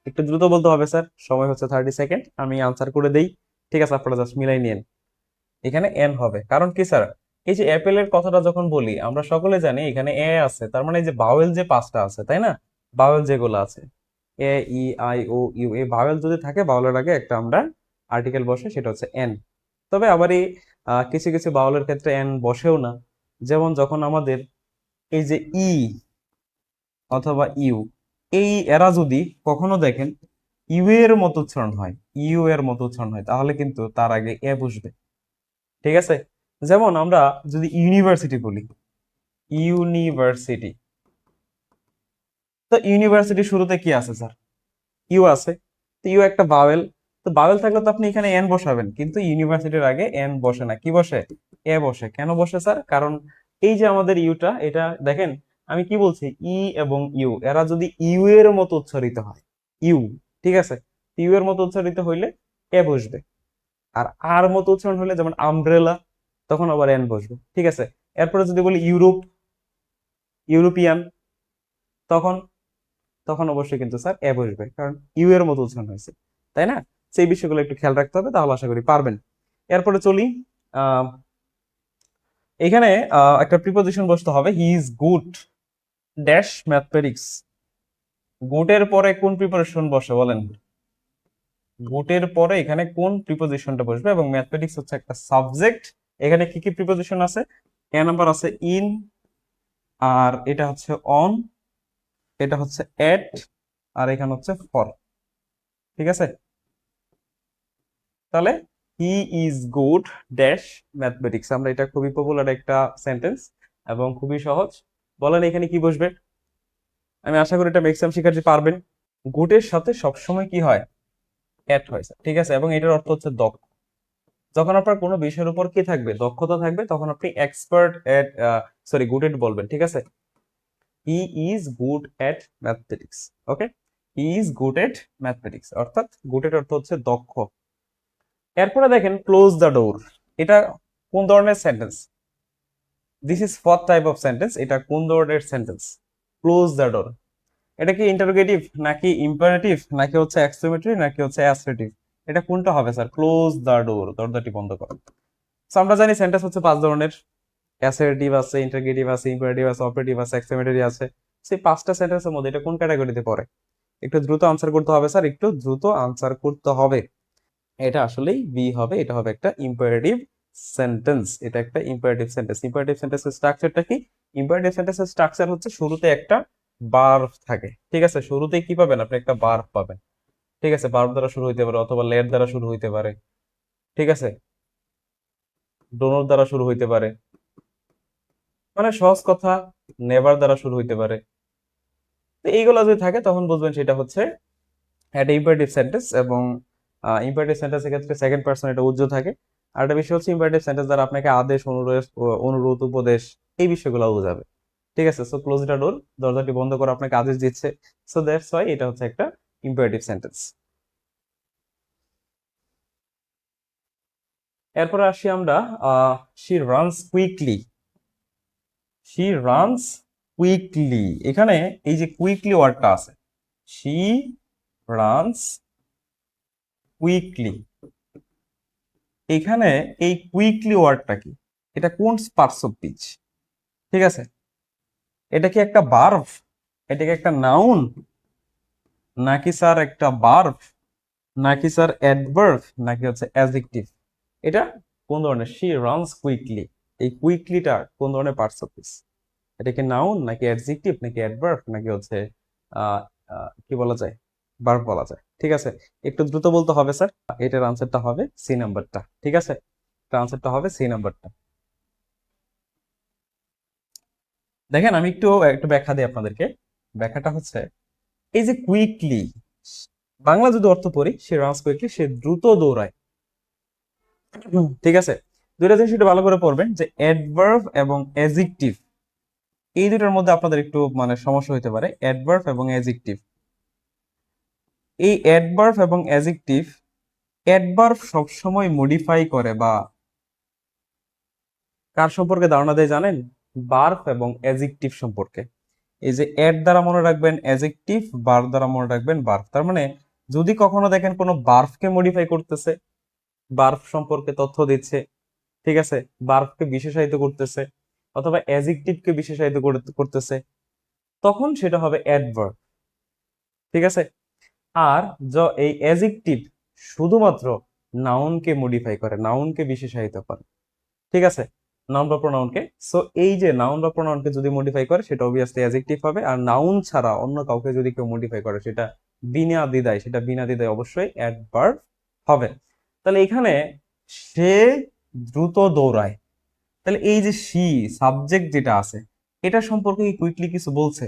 একটু দ্রুত বলতে হবে স্যার, সময় হচ্ছে 30 সেকেন্ড। আমি আনসার করে দেই। ঠিক আছে, আপনারা জাস্ট মিলাই নিন। এখানে এন হবে, কারণ কি স্যার? এই যে অ্যাপেলের কথাটা যখন বলি, আমরা সকলে জানি এখানে এ আছে, তার মানে এই যে বাওয়েল যে 5টা আছে, তাই না? বাওয়েল যেগুলো আছে, এ ই আই ও ইউ, এই বাওয়েল যদি থাকে, বাওয়েলের আগে একটা আমরা আর্টিকেল বসে, সেটা হচ্ছে এন। তবে আবার এই কিছু কিছু বাওয়েলের ক্ষেত্রে এন বসেও না। যেমন যখন আমাদের এই যে ই অথবা ইউ, এই এরা যদি কখনো দেখেন ইউ এর মতো উচ্চারণ হয়, ইউ এর মতো উচ্চারণ হয়, তাহলে কিন্তু তার আগে এ বসবে। ঠিক আছে, যেমন আমরা যদি ইউনিভার্সিটি বলি, ইউনিভার্সিটি, তো ইউনিভার্সিটি শুরুতে কি আছে স্যার? ইউ আছে। তো ইউ একটা ভাওয়েল, তো ভাওয়েল থাকলে তো আপনি এখানে এন বসাবেন, কিন্তু ইউনিভার্সিটির আগে এন বসে না, কি বসে? এ বসে। কেন বসে স্যার? কারণ এই যে আমাদের ইউটা, এটা দেখেন আমি কি বলছি, ই এবং ইউ এরা যদি ইউ এর মতো উচ্চারিত হয়, ইউ, ঠিক আছে, ইউ এর মতো উচ্চারিত হইলে এ বসবে। আর আর মতো উচ্চারণ হলে যেমন আমব্রেলা, তখন আবার এন বসবে। ঠিক আছে, এরপরে যদি বলি ইউরোপ, ইউরোপিয়ান, তখন তখন অবশ্যই কিন্তু স্যার এ বসবে, কারণ ইউ এর মতো উচ্চারণ হয়েছে, তাই না? সেই বিষয়গুলো একটু খেয়াল রাখতে হবে, তাহলে আশা করি পারবেন। এরপরে চলি, আহ এখানে একটা প্রিপোজিশন বসতে হবে, he is good dash mathematics. গুডের পরে কোন প্রিপোজিশন বসে বলেন? গুডের পরে এখানে কোন প্রিপোজিশনটা বসবে? এবং ম্যাথমেটিক্স হচ্ছে একটা সাবজেক্ট, এখানে কি কি প্রিপোজিশন আছে? এ নাম্বার আছে ইন, আর এটা হচ্ছে অন, এটা হচ্ছে এট, আর এখানে হচ্ছে ফর। ঠিক আছে, তাহলে হি ইজ গুড ড্যাশ ম্যাথমেটিক্স, আমরা এটা খুবই পপুলার একটা সেন্টেন্স এবং খুবই সহজ। বলেন এখানে কি বসবে? আমি আশা করি এটা ম্যাক্সিমাম শিক্ষার্থী পারবেন। গুডের সাথে সবসময় কি হয়? অ্যাট হয়, ঠিক আছে, এবং এটার অর্থ হচ্ছে দক্ষ। যখন আপনার কোনো বিষয়ের উপর কি থাকবে? দক্ষতা থাকবে, তখন আপনি expert at, sorry, good at বলবেন। ঠিক আছে, হি is good at mathematics. Okay, he is good at mathematics, অর্থাৎ গুড এট অর্থ হচ্ছে দক্ষ। এরপরে দেখেন ক্লোজ দ্য ডোর, এটা কোন ধরনের sentence? This is fourth type of sentence. এটা কোন ধরনের সেন্টেন্স? Close the door. এটা কি ইন্টারোগেটিভ নাকি ইম্পারেটিভ নাকি হচ্ছে এক্সক্লেমেটরি নাকি হচ্ছে অ্যাসার্টিভ? এটা কোনটা হবে স্যার? ক্লোজ দ্য ডোর, দরজাটি বন্ধ করো। সো আমরা জানি সেন্টেন্স হচ্ছে 5 ধরনের, অ্যাসার্টিভ আছে, ইন্টারোগেটিভ আছে, ইম্পারেটিভ আছে, অপারেটিভ আছে, এক্সক্লেমেটরি আছে। সেই 5টা সেন্টেন্সের মধ্যে এটা কোন ক্যাটাগরিতে পড়ে? একটু দ্রুত আনসার করতে হবে স্যার, একটু দ্রুত আনসার করতে হবে। এটা আসলেই বি হবে, এটা হবে একটা ইম্পারেটিভ সেন্টেন্স। এটা একটা ইম্পারেটিভ সেন্টেন্স। ইম্পারেটিভ সেন্টেন্সের স্ট্রাকচারটা কি? ইম্পারেটিভ সেন্টেন্সের স্ট্রাকচার হচ্ছে শুরুতে একটা ভার্ব থাকে। ঠিক আছে, শুরুতে কি পাবেন? আপনি একটা ভার্ব পাবেন। ঠিক আছে, ভার্ব দ্বারা শুরু হইতে পারে অথবা লেট দ্বারা শুরু হইতে পারে। ঠিক আছে, ডোনট দ্বারা শুরু হইতে পারে, মানে সহজ কথা নেভার দ্বারা শুরু হইতে পারে। তো এইগুলো যদি থাকে তখন বুঝবেন সেটা হচ্ছে একটা ইম্পারেটিভ সেন্টেন্স। এবং ইম্পারেটিভ সেন্টেন্সের ক্ষেত্রে সেকেন্ড পারসন এটা উজ্জ্ব থাকে। আর একটা বিষয় হচ্ছে ইম্পারেটিভ সেন্টেন্স দ্বারা আপনাকে আদেশ, অনুরোধ, অনুরোধ, উপদেশ, এই বিষয়গুলো বোঝাবে। ঠিক আছে, সো ক্লোজ দ্য ডোর, দরজাটি বন্ধ করে আপনাকে আদেশ দিচ্ছে। সো দ্যাটস ওয়াই এটা হচ্ছে একটা ইম্পারেটিভ সেন্টেন্স। এরপরে আসি আমরা, she runs quickly. She runs quickly, এখানে এই যে কুইকলি ওয়ার্ডটা আছে, শি রানস কুইকলি, এখানে এই কুইকলি ওয়ার্ডটা কি? এটা কোন পার্টস অফ স্পিচ? ঠিক আছে, এটা কি একটা ভার্ব? এটা কি একটা নাউন নাকি স্যার একটা ভার্ব নাকি স্যার অ্যাডভার্ব নাকি হচ্ছে অ্যাডজেক্টিভ? এটা কোন ধরনের? শি রানস কুইকলি, এই কুইকলিটা কোন ধরনের পার্টস অফ স্পিচ? এটা কি নাউন নাকি অ্যাডজেক্টিভ নাকি অ্যাডভার্ব নাকি হচ্ছে আহ কি বলা যায়? ভার্ব বলা যায়। ঠিক আছে, একটু দ্রুত বলতে হবে স্যার। এটার আনসারটা হবে সি নাম্বারটা। ঠিক আছে, আনসারটা হবে সি নাম্বারটা। দেখেন আমি একটু একটু ব্যাখ্যা দিই আপনাদেরকে। ব্যাখ্যাটা হচ্ছে এই যে কুইকলি, বাংলা যদি অর্থ পড়ি, সে রানস কুইকলি, সে দ্রুত দৌড়ায়। ঠিক আছে, দুইটা জিনিস একটু ভালো করে পড়বেন যে অ্যাডভার্ব এবং অ্যাডজেক্টিভ, এই দুটার মধ্যে আপনাদের একটু মানে সমস্যা হতে পারে। অ্যাডভার্ব এবং অ্যাডজেক্টিভ, এই অ্যাডভার্ব এবং অ্যাডজেক্টিভ, অ্যাডভার্ব সবসময় মডিফাই করে বা কার সম্পর্কে ধারণা দেয় জানেন? ভার্ব এবং অ্যাডজেক্টিভ সম্পর্কে। এই যে এড দ্বারা মনে রাখবেন অ্যাডজেক্টিভ, ভার্ব দ্বারা মনে রাখবেন ভার্ব। তার মানে যদি কখনো দেখেন কোনো ভার্বকে মডিফাই করতেছে, ভার্ব সম্পর্কে তথ্য দিচ্ছে, ঠিক আছে, ভার্বকে বিশেষায়িত করতেছে অথবা অ্যাডজেক্টিভকে বিশেষায়িত করতেছে, তখন সেটা হবে অ্যাডভার্ব। ঠিক আছে, আর এই অ্যাডজেক্টিভ শুধুমাত্র নাউনকে মডিফাই করে, নাউনকে বিশেষায়িত করে। ঠিক আছে, নাউন বা প্রোনাউনকে। সো এই যে নাউন বা প্রোনাউনকে যদি মডিফাই করে সেটা অবভিয়াসলি অ্যাডজেক্টিভ হবে, আর নাউন ছাড়া অন্য কাউকে যদি কেউ মডিফাই করে সেটা বিনা দ্বিধায় অবশ্যই অ্যাডভার্ব হবে। তাহলে এখানে সে দ্রুত দৌড়ায়, তাহলে এই যে সি সাবজেক্ট যেটা আছে এটা সম্পর্কে কি কুইকলি কিছু বলছে?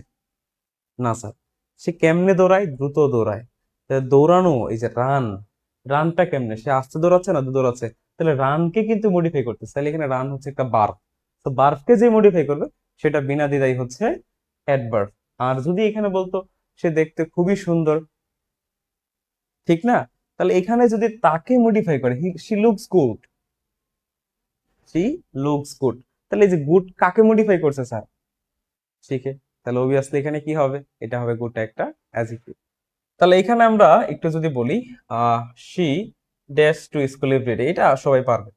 না স্যার। সে কেমনে দৌড়ায়? দ্রুত দৌড়ায়। তাহলে দৌড়ানো, এই যে রানটা কেমনে? সে আস্তে দৌড়াচ্ছে না দ্রুত দৌড়াচ্ছে? তাহলে রানকে কিন্তু মডিফাই করতেছে, তাহলে এখানে রান হচ্ছে একটা বার্ব। তো বার্বকে যে মডিফাই করবে সেটা বিনা দ্বিধায় হচ্ছে অ্যাডভার্ব। আর যদি এখানে বলতো সে দেখতে খুবই সুন্দর, ঠিক না? তাহলে এখানে যদি তাকে মডিফাই করে she looks good, she looks good, তাহলে এই যে গুড কাকে মডিফাই করছে স্যার? শিখে। তাহলে অবভিয়াসলি এখানে কি হবে? এটা হবে গুড একটা অ্যাডজেক্টিভ। তাহলে এখানে আমরা একটু যদি বলি she dash to school everyday, এটা সবাই পারবে।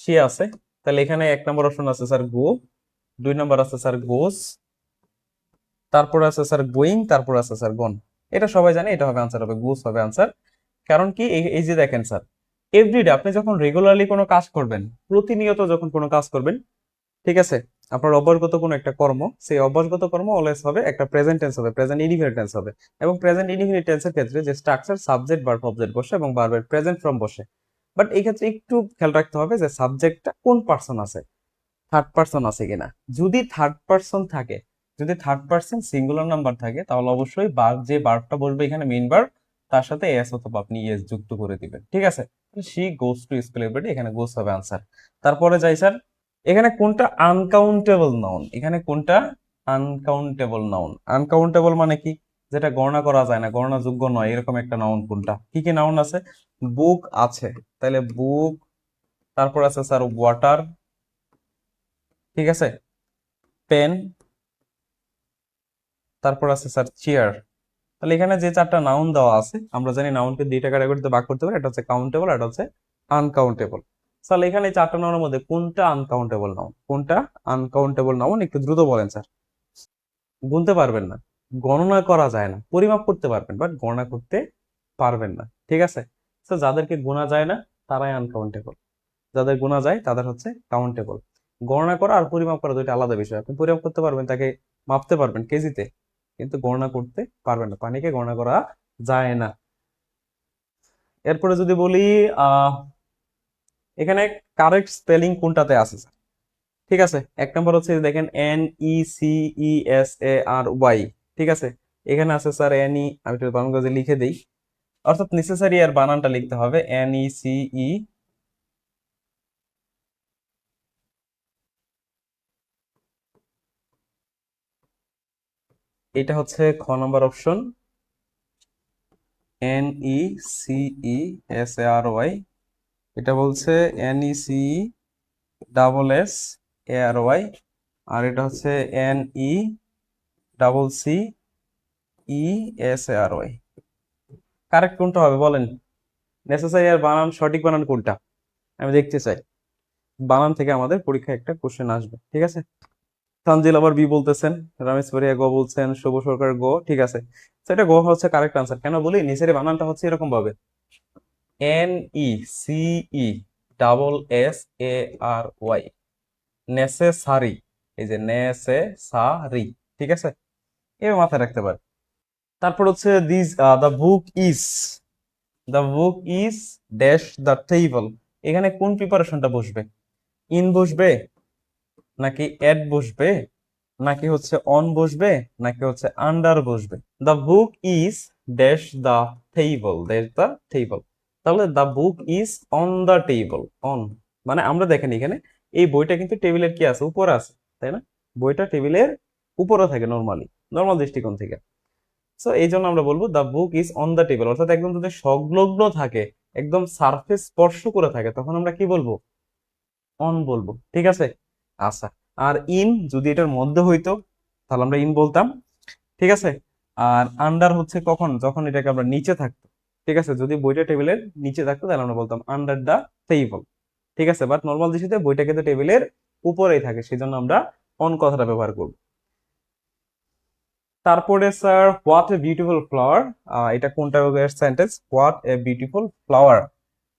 শি আছে, তাহলে এখানে 1 নম্বর অপশন আছে স্যার গো, 2 নম্বর আছে স্যার গোস, তারপর আছে স্যার গোয়িং, তারপর আছে স্যার গন। এটা সবাই জানে, এটা হবে আনসার, হবে গোস হবে আনসার। কারণ কি, এই যে দেখেন স্যার, এভরিডে আপনি যখন রেগুলারলি কোনো কাজ করবেন, প্রতিনিয়ত যখন কোনো কাজ করবেন, ঠিক আছে, আপনার অভ্যাসগত কোনো একটা কর্ম, সেই অভ্যাসগত কর্ম অলওয়েজ হবে একটা প্রেজেন্ট টেন্স হবে, প্রেজেন্ট ইনডিফিনিট টেন্স হবে। এবং প্রেজেন্ট ইনডিফিনিট টেন্সের ক্ষেত্রে যে স্ট্রাকচার সাবজেক্ট ভার্ব অবজেক্ট বসে এবং ভার্বের প্রেজেন্ট ফর্ম বসে। বাট এই ক্ষেত্রে একটু খেয়াল রাখতে হবে যে সাবজেক্টটা কোন পার্সন আছে, থার্ড পার্সন আছে কিনা। যদি থার্ড পার্সন থাকে, যদি থার্ড পার্সন সিঙ্গুলার নাম্বার থাকে, তাহলে অবশ্যই যে ভার্বটা বসবে এখানে মেইন ভার্ব, তার সাথে এস অথবা আপনি ইএস যুক্ত করে দিবেন, ঠিক আছে। She goes to school everyday, এখানে গোস হবে আনসার। তারপরে যাই স্যার, এখানে কোনটা আনকাউন্টেবল নাউন? এখানে কোনটা আনকাউন্টেবল নাউন? আনকাউন্টেবল মানে কি? যেটা গণনা করা যায় না, গণনাযোগ্য নয়, এরকম একটা নাউন কোনটা? কি কি নাউন আছে? বুক আছে, তাহলে বুক, তারপর আছে স্যার ওয়াটার, ঠিক আছে, পেন, তারপর আছে স্যার চেয়ার। তাহলে এখানে যে 4টা নাউন দেওয়া আছে, আমরা জানি নাউনকে 2টা ক্যাটাগরিতে ভাগ করতে পারি, এটা হচ্ছে কাউন্টেবল, এটা হচ্ছে আনকাউন্টেবল। তাহলে এখানে এই 4টা নাউনের মধ্যে কোনটা আনকাউন্টেবল নাউন? কোনটা আনকাউন্টেবল নাউন? একটু দ্রুত বলেন স্যার। গুনতে পারবেন না, গণনা করা যায় না, পরিমাপ করতে পারবেন বাট গণনা করতে পারবেন না, ঠিক আছে। তো যাদেরকে গোনা যায় না তারাই আনকাউন্টেবল, যাদের গোনা যায় তাদের হচ্ছে কাউন্টেবল। গণনা করা আর পরিমাপ করা দুইটা আলাদা বিষয়। আপনি পরিমাপ করতে পারবেন, তাকে মাপতে পারবেন কেজিতে, কিন্তু গণনা করতে পারবেন না, পানিকে গণনা করা যায় না। এরপরে যদি বলি আহ এখানে কারেক্ট স্পেলিং কোনটাতে আছে স্যার? ঠিক আছে, 1 নম্বর হচ্ছে দেখেন NECESARY, ঠিক আছে। এখানে আছে স্যার আমি একটু বাংলা কাজে লিখে দিই, অর্থাৎ নেসেসারি আর বানানটা লিখতে হবে NECE, এটা হচ্ছে খ নম্বর অপশন, NECESARY, এটা বলছে NECESSARY, আর এটা হচ্ছে NECCESARY। কারেক্ট কোনটা হবে বলেন? নেসেসারি আর বানান, সঠিক বানান কোনটা আমি দেখতে চাই। বানান থেকে আমাদের পরীক্ষায় একটা কোশ্চেন আসবে, ঠিক আছে। তানজিল আবার বি বলতেছেন, রমেশ পরিয়া গ বলছেন, শুভ সরকার গ, ঠিক আছে। তো এটা গ হচ্ছে কারেক্ট আনসার। কেন বলি? নিচের বানানটা হচ্ছে এরকম ভাবে, NECESSARY, নেসেসারি, এই যে নেসেসারি, ঠিক আছে, এভাবে মাথায় রাখতে পারে। তারপর হচ্ছে this the book is dash the table, এখানে কোন প্রিপারেশনটা বসবে? ইন বসবে, নাকি এট বসবে, নাকি হচ্ছে অন বসবে, নাকি হচ্ছে আন্ডার বসবে? The book is dash the table, তাহলে the book is on the table. On মানে আমরা দেখেন এখানে এই বইটা কিন্তু টেবিলের কি আছে, উপরে আছে, তাই না? বইটা টেবিলের উপরে থাকে নর্মাল দৃষ্টিকোণ থেকে। সো এই জন্য আমরা বলবো the book is on the table, অর্থাৎ একদম যদি সংলগ্ন থাকে, একদম সারফেস স্পর্শ করে থাকে, তখন আমরা কি বলবো? অন বলবো, ঠিক আছে। আচ্ছা, আর ইন যদি এটার মধ্যে হইতো তাহলে আমরা ইন বলতাম, ঠিক আছে। আর আন্ডার হচ্ছে কখন? যখন এটাকে আমরা নিচে থাকতো, ঠিক আছে। যদি বইটা টেবিলের নিচে থাকতো তাহলে আমরা বলতাম আন্ডার দা টেবল, ঠিক আছে। বাট নর্মাল দৃষ্টিতে বইটা কিন্তু টেবিলের উপরেই থাকে, সেই জন্য আমরা অন কথাটা ব্যবহার করব। তারপরে sir what a beautiful flower, এটা কোনটা sentence? What a beautiful flower,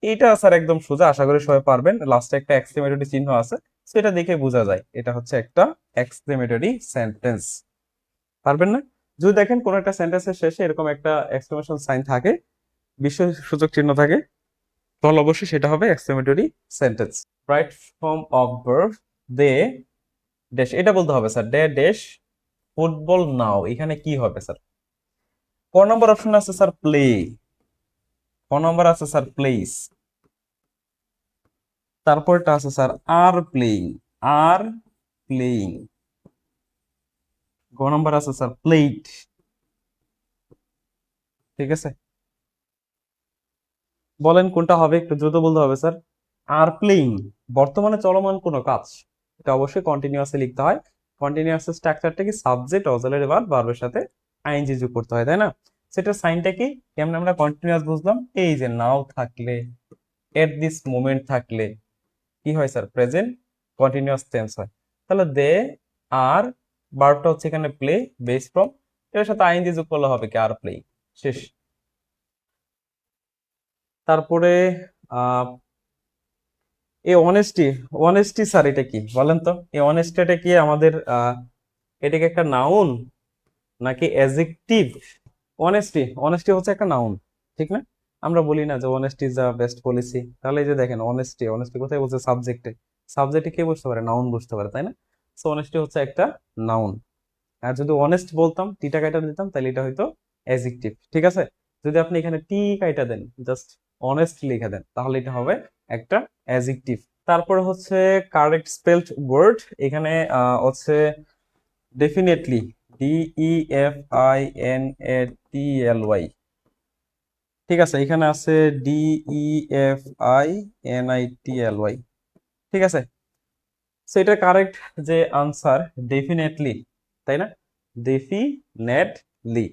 এটা স্যার একদম সোজা, আশা করি সবাই পারবেন। লাস্টে একটা এক্সক্লেমেটরি চিহ্ন আছে, সেটা দেখে বোঝা যায় এটা হচ্ছে একটা এক্সক্লেমেটরি সেন্টেন্স। পারবেন না? যদি দেখেন কোন একটা সেন্টেন্সের শেষে এরকম একটা এক্সক্লেমেশন সাইন থাকে, বিস্ময় সূচক চিহ্ন থাকে, তাহলে অবশ্যই সেটা হবে exclamatory sentence. Right form of verb they dash, এটা বলতে হবে sir, they dash football now, এখানে কি হবে স্যার? ক নম্বর অপশন আছে স্যার প্লে, ক নম্বর আছে স্যার প্লেস, তারপরটা আছে sir are playing, are playing, গ নম্বর আছে স্যার প্লেট। ঠিক আছে, বলেন কোনটা হবে, একটু দ্রুত বলতে হবে স্যার। আর প্লেইং বর্তমানে চলমান কোনো কাজ, এটা অবশ্যই কন্টিনিউয়াসলি লিখতে হয়। কন্টিনিউয়াস স্ট্রাকচারটা কি সাবজেক্ট অক্সিলারি ভার্ব, ভার্বের সাথে আইএনজি যোগ করতে হয়, তাই না? সেটার সাইনটা কি, কেমন আমরা কন্টিনিউয়াস বুঝলাম? এই যে নাও থাকলে, এট দিস মোমেন্ট থাকলে কি হয় স্যার? প্রেজেন্ট কন্টিনিউয়াস টেন্স হয়। তাহলে দে আর, ভার্বটা হচ্ছে এখানে প্লে, বেস ফ্রম, এর সাথে আইএনজি যোগ করলে হবে কি আর প্লে, শেষ। তারপরে আহ এই অনেস্টি, অনেস্টি স্যার এটা কি বলেন তো? এই অনেস্টিটা কি আমাদের এটা কি একটা নাউন নাকি অ্যাডজেক্টিভ? অনেস্টি, অনেস্টি হচ্ছে একটা নাউন, ঠিক না? আমরা বলি না যে honesty is the best policy, তাহলে এই যে দেখেন অনেস্টি, অনেস্টি কোথায় বলছে? সাবজেক্টে। সাবজেক্টে কে বসতে পারে? নাউন বসতে পারে, তাই না? সো অনেস্টি হচ্ছে একটা নাউন। আর যদি অনেস্ট বলতাম, টিটা কাইটা দিতাম, তাহলে এটা হয়তো অ্যাডজেক্টিভ, ঠিক আছে? যদি আপনি এখানে টি কাইটা দেন, জাস্ট অনেস্ট লিখে দেন, তাহলে এটা হবে একটা অ্যাডজেক্টিভ। তারপরে হচ্ছে কারেক্ট স্পেলড ওয়ার্ড, এখানে হচ্ছে ডেফিনেটলি, DEFINATLY, ঠিক আছে? এখানে আছে DEFINITLY, ঠিক আছে? সো এটা কারেক্ট যে আনসার ডেফিনেটলি, তাই না? ডেফিনেটলি,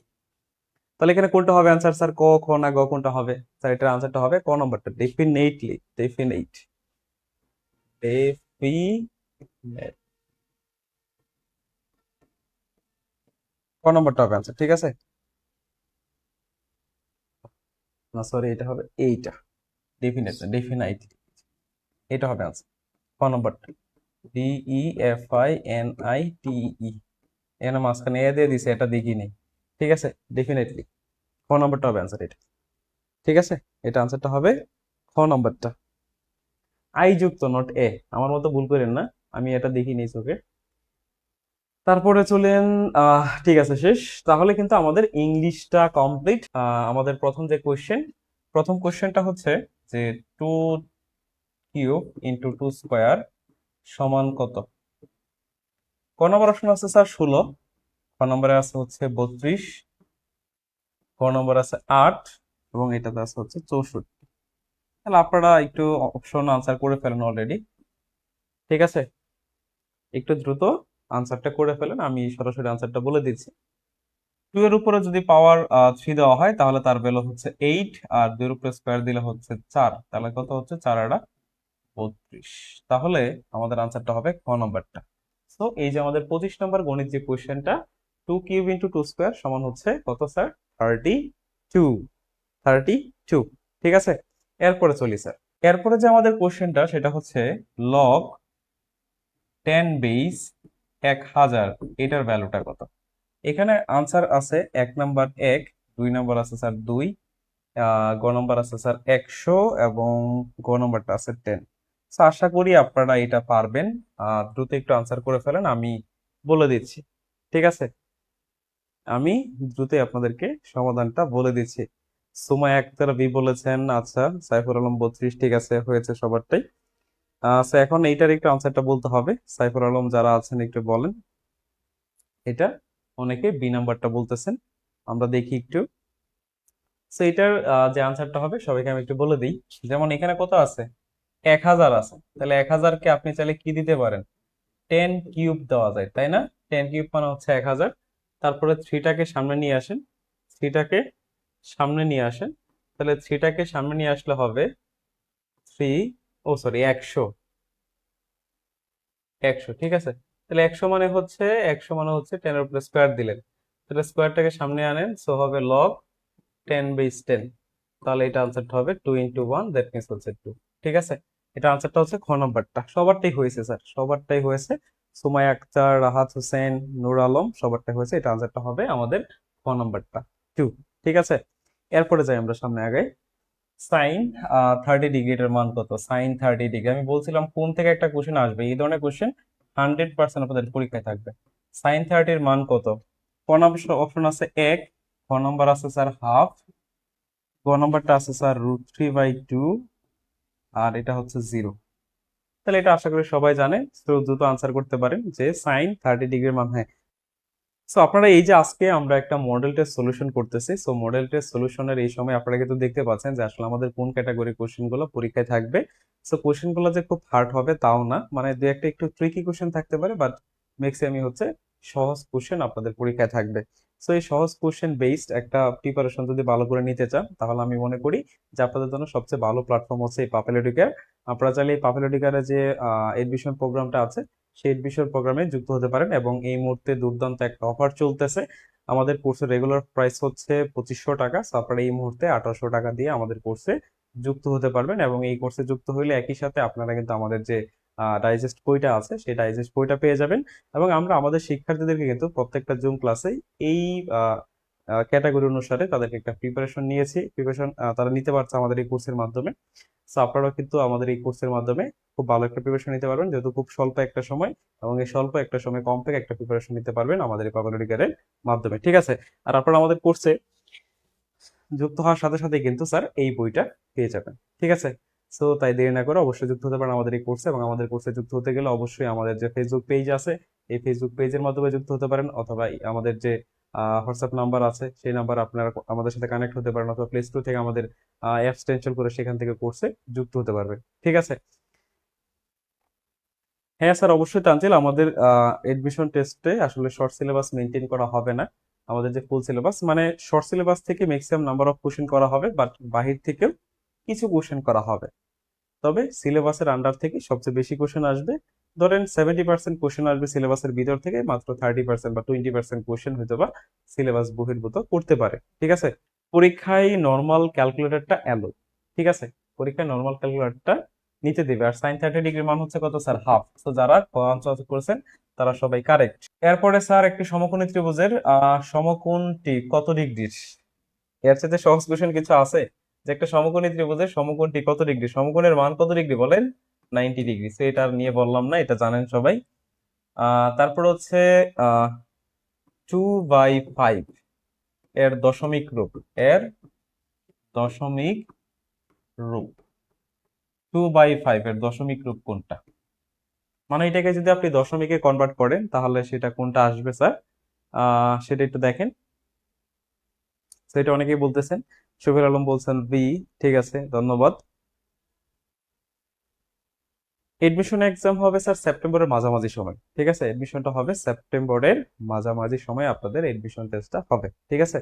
তাহলে এখানে কোনটা হবে আনসার স্যার? ক, খ না গ, কোনটা হবে স্যার? এটার আনসারটা হবে ক নম্বরটা, ডেফিনেটলি, ডেফিনেট, ডেফিনেট, ক নম্বরটা হবে আনসার, ঠিক আছে? না সরি, এটা হবে এইটা, ডেফিনেট না, ডেফিনাইট, এটা হবে আনসার ক নম্বরটা, DEFINITE, এখানে মাঝখানে এ দিয়ে দিছে, এটা দেখিনি, ঠিক আছে? ডেফিনেটলি খ নম্বরটা হবে আনসার এটা, ঠিক আছে? এটা আনসারটা হবে খ নম্বরটা। আই যুক্ত নট এ, আমার মতো ভুল করেন না, আমি এটা দেখিনি চোখে। তারপরে চলেন, ঠিক আছে শেষ। তাহলে কিন্তু আমাদের ইংলিশটা কমপ্লিট। আমাদের প্রথম যে কোয়েশ্চেন, প্রথম কোয়েশ্চেনটা হচ্ছে যে 2³ × 2² সমান কত? ক নম্বর অপশন আছে স্যার 16, খ নম্বরে আছে হচ্ছে 32, ক নম্বর আছে 8, এবং এটাতে আছে হচ্ছে 64। তাহলে আপনারা একটু অপশন আনসার করে ফেলেন অলরেডি, ঠিক আছে? একটু দ্রুত আনসারটা করে ফেলেন, আমি সরাসরি আনসারটা বলে দিচ্ছি। 2 এর উপরে যদি পাওয়ার 3 দেওয়া হয়, তাহলে তার ভ্যালু হচ্ছে 8, আর 2 এর উপরে স্কয়ার দিলে হচ্ছে 4, তাহলে কত হচ্ছে? 4 আর 32। তাহলে আমাদের আনসারটা হবে খ নম্বরটা। সো এই যে আমাদের 25 নম্বর গণিত যে কোশ্চেনটা, 2³ × 2² সমান হচ্ছে কত স্যার? 32, 32, ঠিক আছে? এরপরে চলি স্যার। এরপরে যে আমাদের কোশ্চেনটা সেটা হচ্ছে লগ 10 বেস 1000, এটার ভ্যালুটা কত? এখানে আনসার আছে 1 নাম্বার 1, 2 নাম্বার আছে স্যার 2, গ নাম্বার আছে স্যার 100, এবং গ নাম্বারটা আছে 10। আশা করি আপনারা এটা পারবেন। দ্রুত একটু আনসার করে ফেলেন, আমি বলে দিচ্ছি, ঠিক আছে? আমি দ্রুতই আপনাদেরকে সমাধানটা বলে দিচ্ছি। সুমাইয়া আক্তার বি বলেছেন, আচ্ছা। সাইফুল আলম 32, ঠিক আছে, হয়েছে সবারটাই। এখন এইটার একটু আনসারটা বলতে হবে। সাইফুল আলম যারা আছেন একটু বলেন এটা। অনেকে বি নাম্বারটা বলতেছেন, আমরা দেখি একটু। সো এটার যে আনসারটা হবে সবাইকে আমি একটু বলে দিই। যেমন এখানে কত আছে? 1000 আছে, তাহলে 1000কে আপনি চাইলে কি দিতে পারেন? 10³ দেওয়া যায়, তাই না? 10³ মানে হচ্ছে 1000। তারপরে 3টাকে সামনে নিয়ে আসেন, 3টাকে সামনে নিয়ে আসেন, তাহলে 3টাকে সামনে নিয়ে আসলে হবে 3, ও সরি 100, 100, ঠিক আছে? তাহলে 100 মানে হচ্ছে, 100 মানে হচ্ছে 10 এর উপরে স্কয়ার দিলেন, তাহলে স্কয়ারটাকে সামনে আনেন, সো হবে লগ 10 বেস 10। তাহলে এটা আনসারটা হবে 2 × 1, দ্যাট মিন্স হচ্ছে 2, ঠিক আছে? এটা আনসারটা হচ্ছে খ নাম্বারটা। সবারটাই হয়েছে স্যার, সবারটাই হয়েছে। সুমাইয়া আক্তার, রাহাত হোসেন, নূর আলম, সবারটাই হয়েছে। এটা আনসারটা হবে আমাদের খ নাম্বারটা, 2। ঠিক আছে, এরপরে যাই আমরা সামনে আগাই। সাইন 30 ডিগ্রি এর মান কত? সাইন 30 ডিগ্রি, আমি বলছিলাম কোন থেকে একটা কোশ্চেন আসবে, এই ধরনের কোশ্চেন 100% আপনাদের পরীক্ষায় থাকবে। সাইন 30 এর মান কত? ক নম্বর অপশন আছে 1, খ নম্বর আছে স্যার হাফ, গ নম্বরটা আছে স্যার √3/2, আর এটা হচ্ছে 0। তাহলে এটা আশা করি সবাই জানে, তো দ্রুত আনসার করতে পারেন যে সাইন 30 ডিগ্রির মান। হ্যাঁ, সো আপনারা এই যে আজকে আমরা একটা মডেল টেস্ট সলিউশন করতেছি, সো মডেল টেস্ট সলিউশনের এই সময় আপনারা কিন্তু দেখতে পাচ্ছেন যে আসলে আমাদের কোন ক্যাটাগরি কোশ্চেন গুলো পরীক্ষায় থাকবে। সো কোশ্চেন গুলো যে খুব হার্ড হবে তাও না, মানে দু একটা একটু ট্রিকি কোশ্চেন থাকতে পারে, বাট ম্যাক্সিমামই হচ্ছে সহজ কোশ্চেন আপনাদের পরীক্ষায় থাকবে। সো এই সহজ কোশ্চেন বেসড একটা প্রিপারেশন যদি ভালো করে নিতে চান, তাহলে আমি মনে করি যে আপনাদের জন্য সবচেয়ে ভালো প্ল্যাটফর্ম হচ্ছে এই পাপেলোডিকার। আপনারা চাইলে এই পাপেলোডিকারের যে এডমিশন প্রোগ্রামটা আছে সেই বিষয় প্রোগ্রামে যুক্ত হতে পারেন, এবং এই মুহূর্তে দুর্দান্ত একটা অফার চলতেছে। আমাদের কোর্সের রেগুলার প্রাইস হচ্ছে 2500 টাকা, সো আপনারা এই মুহূর্তে 1800 টাকা দিয়ে আমাদের কোর্সে যুক্ত হতে পারবেন, এবং এই কোর্সে যুক্ত হইলে একই সাথে আপনারা কিন্তু আমাদের যে ডাইজেস্ট বইটা আছে সেই ডাইজেস্ট বইটা পেয়ে যাবেন। এবং আমরা আমাদের শিক্ষার্থীদেরকে কিন্তু প্রত্যেকটা জুম ক্লাসে এই ক্যাটাগরি অনুসারে তাদেরকে একটা প্রিপারেশন নিয়েছি, প্রিপারেশন তারা নিতে পারছে আমাদের এই কোর্সের মাধ্যমে। সো আপনারাও কিন্তু আমাদের এই কোর্সের মাধ্যমে খুব ভালো একটা প্রিপারেশন নিতে পারবেন, যেহেতু খুব স্বল্প একটা সময়, এবং এই স্বল্প একটা সময় কমপ্যাক্ট একটা প্রিপারেশন নিতে পারবেন আমাদের এই পাবলিকের মাধ্যমে। ঠিক আছে, আর আপনারা আমাদের কোর্সে যুক্ত হওয়ার সাথে সাথে কিন্তু স্যার এই বইটা পেয়ে যাবেন। ঠিক আছে, সো তাই দেরি না করে অবশ্যই যুক্ত হতে পারেন আমাদের এই কোর্সে, এবং আমাদের কোর্সে যুক্ত হতে গেলে অবশ্যই আমাদের যে ফেসবুক পেজ আছে এই ফেসবুক পেজের মাধ্যমে যুক্ত হতে পারেন, অথবা আমাদের যে হোয়াটসঅ্যাপ নাম্বার আছে সেই নাম্বার আপনারা আমাদের সাথে কানেক্ট হতে পারেন, অথবা প্লে স্টোর থেকে আমাদের অ্যাপস ইনস্টল করে সেখান থেকে কোর্সে যুক্ত হতে পারবেন। ঠিক আছে। হ্যাঁ স্যার, অবশ্যই তানজিল, আমাদের এডমিশন টেস্টে আসলে শর্ট সিলেবাস মেনটেন করা হবে না। আমাদের যে ফুল সিলেবাস, মানে শর্ট সিলেবাস থেকে ম্যাক্সিমাম নাম্বার অফ কোশ্চেন করা হবে, বাট বাহির থেকেও কিছু কোশ্চেন করা হবে। তবে সিলেবাসের আন্ডার থেকে সবচেয়ে বেশি কোশ্চেন আসবে। ধরেন 70% কোশ্চেন আসবে সিলেবাসের ভিতর থেকে, মাত্র 30% বা 20% কোশ্চেন হয়তো বা সিলেবাস বহির্ভূত করতে পারে। ঠিক আছে, পরীক্ষায় নর্মাল ক্যালকুলেটরটা এলো। ঠিক আছে, পরীক্ষায় নর্মাল ক্যালকুলেটরটা নিতে দিবে। আর সাইন 30 ডিগ্রির মান হচ্ছে কত স্যার? হাফ। তো যারা আনসার করেছেন তারা সবাই কারেক্ট। এরপরে স্যার একটি সমকোণী ত্রিভুজের সমকোণটি কত ডিগ্রির? এর সাথে সহজ কোশ্চেন কিছু আছে? যে একটা সমকোণী ত্রিভুজের সমকোণটি কত ডিগ্রি, সমকোণের মান কত ডিগ্রি বলেন? 90 ডিগ্রি। তো এটা আর নিয়ে বললাম না, এটা জানেন সবাই। তারপর হচ্ছে 2/5 এর দশমিক রূপ, এর দশমিক রূপ 2/5 এর দশমিক রূপ কোনটা? মানে এটাকে যদি আপনি দশমিকে কনভার্ট করেন তাহলে সেটা কোনটা আসবে স্যার? সেটা একটু দেখেন। সেটা অনেকেই বলতেছেন, শফির আলম বলছেন বি। ঠিক আছে, ধন্যবাদ। এডমিশন এক্সাম হবে স্যার সেপ্টেম্বরের মাঝামাঝি সময়। ঠিক আছে, এডমিশনটা হবে সেপ্টেম্বরের মাঝামাঝি সময়, আপনাদের এডমিশন টেস্টটা হবে। ঠিক আছে,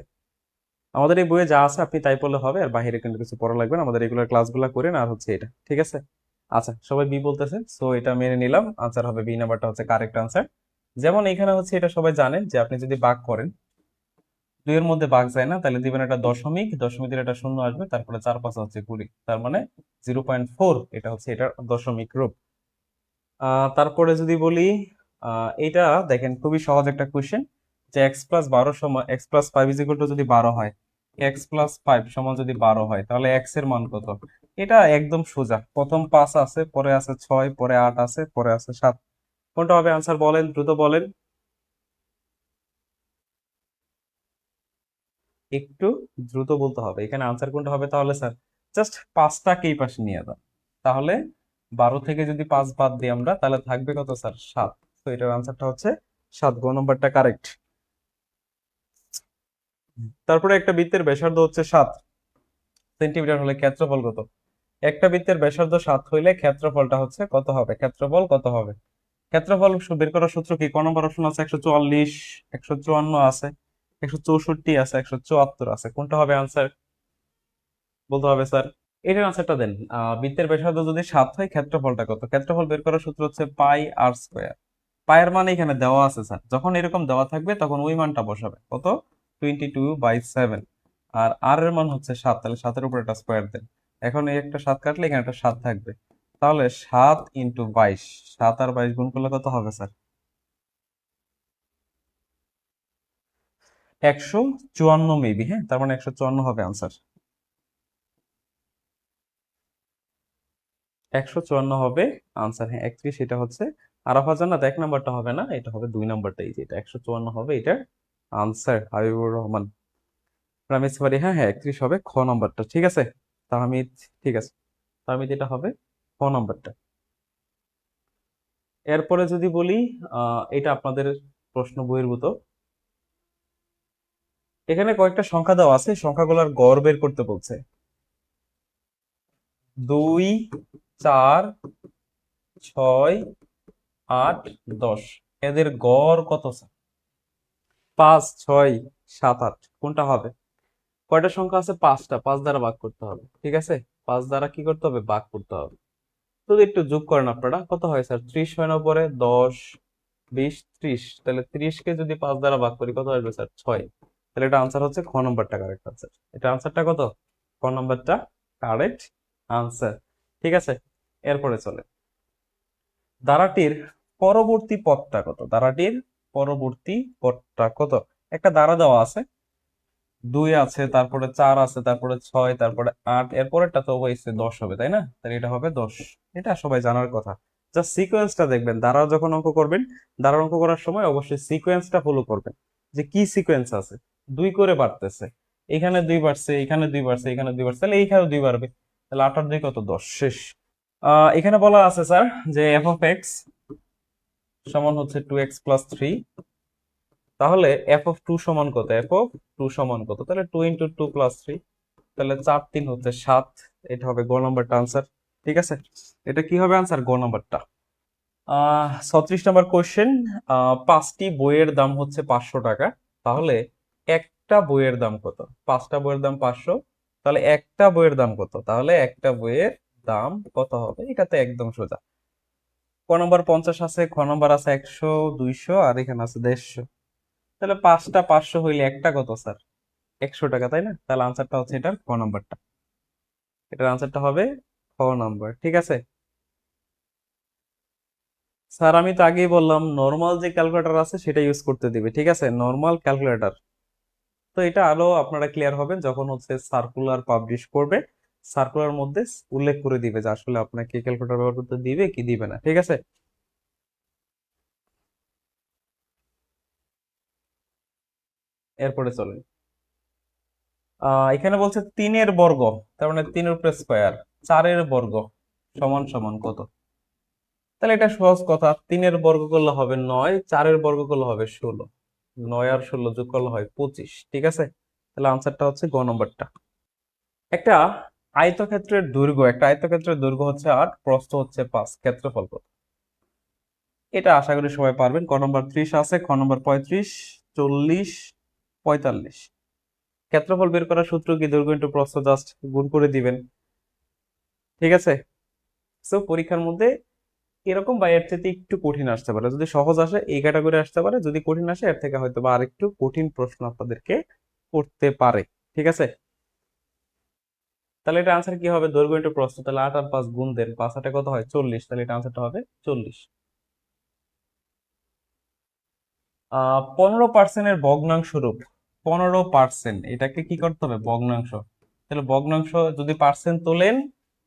আমাদের এই বইয়ে যা আছে আপনি তাই পড়লে হবে, আর বাইরে কিন্তু কিছু পড়া লাগবে না, আমাদের রেগুলার ক্লাসগুলো করেন। আর হচ্ছে এটা, ঠিক আছে। আচ্ছা, সবাই বি বলতেছে, সো এটা মেনে নিলাম, আনসার হবে বি নাম্বারটা হচ্ছে কারেক্ট আনসার। যেমন এখানে হচ্ছে এটা সবাই জানেন যে আপনি যদি ভাগ করেন, 2 এর মধ্যে ভাগ যায় না, তাহলে দিবেন একটা দশমিক, দশমিক দিলে একটা শূন্য আসবে, তারপরে 4 5 হচ্ছে 20, তার মানে 0.4, এটা হচ্ছে এটার দশমিক রূপ। তারপরে যদি বলি, এটা দেখেন খুবই সহজ একটা কোয়েশ্চেন, যে x+12 সমান x+5 যদি 12 হয়, x+5 সমান যদি 12 হয়, তাহলে x এর মান কত? এটা একদম সোজা, প্রথম 5 আছে, পরে আছে 6, পরে 8 আছে, পরে আছে 7। কোনটা হবে আনসার বলেন, দ্রুত বলেন। একটু দ্রুত বলতে হবে, এখানে আনসার কোনটা হবে তাহলে স্যার? জাস্ট 5টাকে এই পাশে নিয়ে যান, তাহলে 12 থেকে যদি 5 বাদ দিই আমরা, তাহলে থাকবে কত স্যার? 7। তো এটার আনসারটা হচ্ছে 7, গ নম্বরটা কারেক্ট। তারপরে একটা বৃত্তের ব্যাসার্ধ হচ্ছে 7 সেন্টিমিটার হলে ক্ষেত্রফল কত? একটা বৃত্তের ব্যাসার্ধ 7 হইলে ক্ষেত্রফলটা হচ্ছে কত হবে? ক্ষেত্রফল কত হবে? ক্ষেত্রফল বের করার সূত্র কি? ক নম্বর অপশন আছে 144, 154 আছে, 164 আছে, 174 আছে, কোনটা হবে আনসার বলতে হবে স্যার? এটার আনসারটা দেন। বৃত্তের ব্যাসার্ধ যদি 7 হয়, ক্ষেত্রফলটা কত? ক্ষেত্রফল বের করার সূত্র হচ্ছে পাই আর স্কয়ার। পায়ের মান এখানে দেওয়া আছে স্যার, যখন এরকম দেওয়া থাকবে তখন ওই মানটা বসাবে, কত? 22/7। আর আর এর মান হচ্ছে 7, তাহলে 7-এর উপর একটা স্কয়ার দেন। এখন এই একটা 7 কাটলে এখানে একটা 7 থাকবে, তাহলে 7 × 22, 7 আর 22 গুণ করলে কত হবে স্যার? 154 মেবি, হ্যাঁ, তার মানে 154 হবে আনসার। 154 হবে আনসার, হ্যাঁ 31 এটা হচ্ছে। আরাফা জান্নাত 1 নাম্বারটা হবে না, এটা হবে 2 নাম্বারটা, এই যে এটা 154 হবে, এটা আনসার হাবিবুর রহমান রামিজ বাড়ি, হ্যাঁ হ্যাঁ 31 হবে খ নাম্বারটা, ঠিক আছে। তাহমিদ, ঠিক আছে, তাহমিদ এটা হবে খ নাম্বারটা। এরপরে যদি বলি, এটা আপনাদের প্রশ্ন বহির্ভূত। এখানে কয়েকটা সংখ্যা দেওয়া আছে, সংখ্যাগুলোর গড় বের করতে বলছে। 2, 4, 6, 8, 10, এদের গড় কত স্যার? 5, 6, 7, 8 কোনটা হবে? কয়টা সংখ্যা আছে? 5টা, 5 দ্বারা ভাগ করতে হবে, ঠিক আছে। 5 দ্বারা কি করতে হবে? ভাগ করতে হবে। যদি একটু যোগ করেন আপনারা, কত হয় স্যার? 30 হয় না পরে? 10, 20, 30, তাহলে 30 কে যদি 5 দ্বারা ভাগ করি কত আসবে স্যার? 6। তাহলে এটা আনসার হচ্ছে খ নম্বরটা কারেক্ট আনসার। এটা আনসারটা কত? খ নম্বরটা কারেক্ট আনসার, ঠিক আছে। এরপরে চলে, ধারাটির পরবর্তী পদটা কত? ধারাটির পরবর্তী পদটা কত? একটা ধারা দেওয়া আছে, 2 আছে, তারপরে 4 আছে, তারপরে 6, তারপরে 8, এরপরেরটা তো অবশ্যই 10 হবে, তাই না? তাহলে এটা হবে 10, এটা সবাই জানার কথা। জাস্ট সিকোয়েন্সটা দেখবেন, দ্বারা যখন অঙ্ক করবেন, দ্বারা অঙ্ক করার সময় অবশ্যই সিকোয়েন্সটা ফলো করবেন, যে কি সিকোয়েন্স আছে। 2 করে বাড়তেছে, এখানে 2 বাড়ছে, এখানে 2 বাড়ছে, এখানে 2 বাড়ছে, তাহলে এইখানেও 2 বাড়বে, তাহলে 8 আর 2 কত? 10, শেষ। এখানে বলা আছে স্যার যে এফ অফ এক্স সমান হচ্ছে 2x+3, তাহলে এফ অফ 2 সমান কত? এফ অফ 2 সমান কত? তাহলে 2 × 2 + 3, তাহলে 4 3 হচ্ছে 7, এটা হবে গ নাম্বারটা আনসার, ঠিক আছে। এটা কি হবে আনসার? গ নাম্বারটা। 36 নাম্বার কোশ্চেন, 5টি বইয়ের দাম হচ্ছে 500 টাকা, তাহলে একটা বইয়ের দাম কত? 5টা বইয়ের দাম 500, তাহলে একটা বইয়ের দাম কত? তাহলে একটা বইয়ের দাম কত হবে? এটা তো একদম সোজা। ক নম্বর 50 আছে, খ নম্বর আছে 100, 200, আর এখানে আছে 150, তাহলে 5টা 500 হইলে একটা কত স্যার? 100 টাকা, তাই না? তাহলে আনসারটা হচ্ছে এটার খ নাম্বারটা, এটার আনসারটা হবে খ নাম্বার, ঠিক আছে। স্যার আমি তো আগেই বললাম নর্মাল যে ক্যালকুলেটর আছে সেটা ইউজ করতে দিবে, ঠিক আছে, নর্মাল ক্যালকুলেটর। তো এটা আরো আপনারা ক্লিয়ার হবেন যখন হচ্ছে সার্কুলার পাবলিশ করবে, সার্কুলার মধ্যে উল্লেখ করে দিবে যে আসলে আপনাকে ক্যালকুলেটর ব্যবহার করতে দিবে কি দিবে না, ঠিক আছে। এরপরে চলেন, এখানে বলছে 3-এর বর্গ, তার মানে 3-এর উপরে স্কয়ার, 4-এর বর্গ সমান সমান কত? তাহলে এটা সহজ কথা, 3-এর বর্গ করলে হবে 9, 4-এর বর্গ করলে হবে 16, 9 আর 16 যোগ করলে হয় 25, ঠিক আছে। তাহলে আনসারটা হচ্ছে গ নম্বরটা। একটা একটা আয়তক্ষেত্রের দৈর্ঘ্য হচ্ছে 8, প্রস্থ হচ্ছে 5, ক্ষেত্রফল কত? এটা আশা করি সবাই পারবেন। ক নম্বর 30 আছে, খ নম্বর 35, 40, 45। ক্ষেত্রফল বের করার সূত্র কি? দৈর্ঘ্য ইন্টু প্রস্থ, জাস্ট গুণ করে দিবেন, ঠিক আছে। সো পরীক্ষার মধ্যে এরকম বা এর থেকে একটু কঠিন আসতে পারে, যদি সহজ আসে এই ক্যাটাগরি আসতে পারে, যদি কঠিন আসে এর থেকে হয়তো বা আরেকটু কঠিন প্রশ্ন আপনাদেরকে করতে পারে, ঠিক আছে। তাহলে এটা আনসার কি হবে? দৈর্ঘ্য ইন্টু প্রস্থ, তাহলে 8 আর 5 গুণ দেন, 5 8 কত হয়? 40, তাহলে এটা আনসারটা হবে 40। 15%-এর ভগ্নাংশ রূপ, 15%, এটাকে কি করতে হবে? ভগ্নাংশ। তাহলে ভগ্নাংশ যদি পার্সেন্ট তোলেন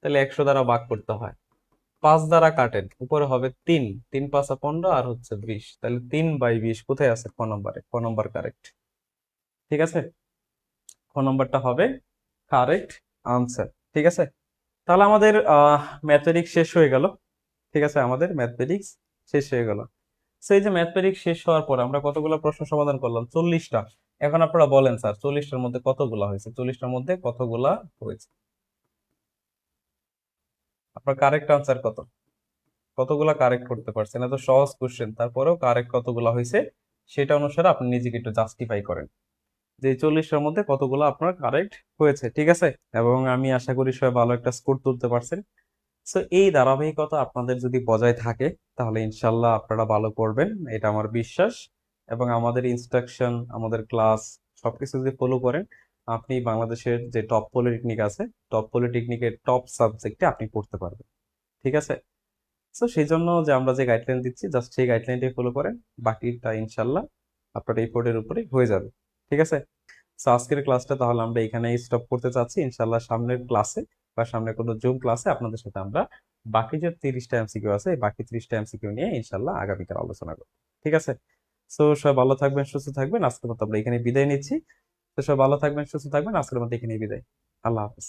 তাহলে 100 দ্বারা ভাগ করতে হয়, 5 দ্বারা কাটেন, উপরে হবে 3, 3 5 15 আর হচ্ছে 20, তাহলে 3/20 কোথায় আছে? ক নম্বরে, ক নম্বর কারেক্ট, ঠিক আছে। ক নম্বরটা হবে কারেক্ট আনসার, ঠিক আছে। তাহলে আমাদের ম্যাথমেটিক্স শেষ হয়ে গেল, ঠিক আছে, আমাদের ম্যাথমেটিক্স শেষ হয়ে গেল। সেই যে ম্যাথমেটিক্স শেষ হওয়ার পর আমরা কতগুলো প্রশ্ন সমাধান করলাম? 40টা। এখন আপনারা বলেন স্যার 40টার মধ্যে কতগুলা হয়েছে? 40টার মধ্যে কতগুলা হয়েছে? আপনার কারেক্ট আনসার কত? কতগুলা কারেক্ট করতে পারছেন? এত সহজ কোশ্চেন, তারপরেও কারেক্ট কতগুলা হয়েছে সেটা অনুসারে আপনি নিজেকে একটু জাস্টিফাই করেন যে এই 40টার মধ্যে কতগুলো আপনার কারেক্ট হয়েছে, ঠিক আছে। এবং আমি আশা করি সবাই ভালো একটা স্কোর তুলতে পারছেন। সো এই ধারাবাহিকতা আপনাদের যদি বজায় থাকে তাহলে ইনশাল্লাহ আপনারা ভালো করবেন, এটা আমার বিশ্বাস। এবং আমাদের ইনস্ট্রাকশন, আমাদের ক্লাস সবকিছু যদি ফলো করেন, আপনি বাংলাদেশের যে টপ পলিটেকনিক আছে, টপ পলিটেকনিকের টপ সাবজেক্টে আপনি পড়তে পারবেন, ঠিক আছে। তো সেই জন্য যে আমরা যে গাইডলাইন দিচ্ছি জাস্ট সেই গাইডলাইনটাই ফলো করেন, বাকিটা ইনশাল্লাহ আপনার এই বোর্ডের উপরে হয়ে যাবে। ঠিক আছে। তো আজকের ক্লাসটা তাহলে আমরা এখানেই স্টপ করতে চাচ্ছি। ইনশাল্লাহ সামনের ক্লাসে বা সামনে কোনো জুম ক্লাসে আপনাদের সাথে আমরা বাকি যে 30টা এমসিকিউ আছে এই বাকি 30টা এমসিকিউ নিয়ে ইনশাল্লাহ আগামীকাল আলোচনা করব। ঠিক আছে। তো সবাই ভালো থাকবেন, সুস্থ থাকবেন। আজকের মতো আমরা এখানে বিদায় নিচ্ছি। তো সবাই ভালো থাকবেন, সুস্থ থাকবেন। আজকের মতো এখানেই বিদায়। আল্লাহ হাফেজ।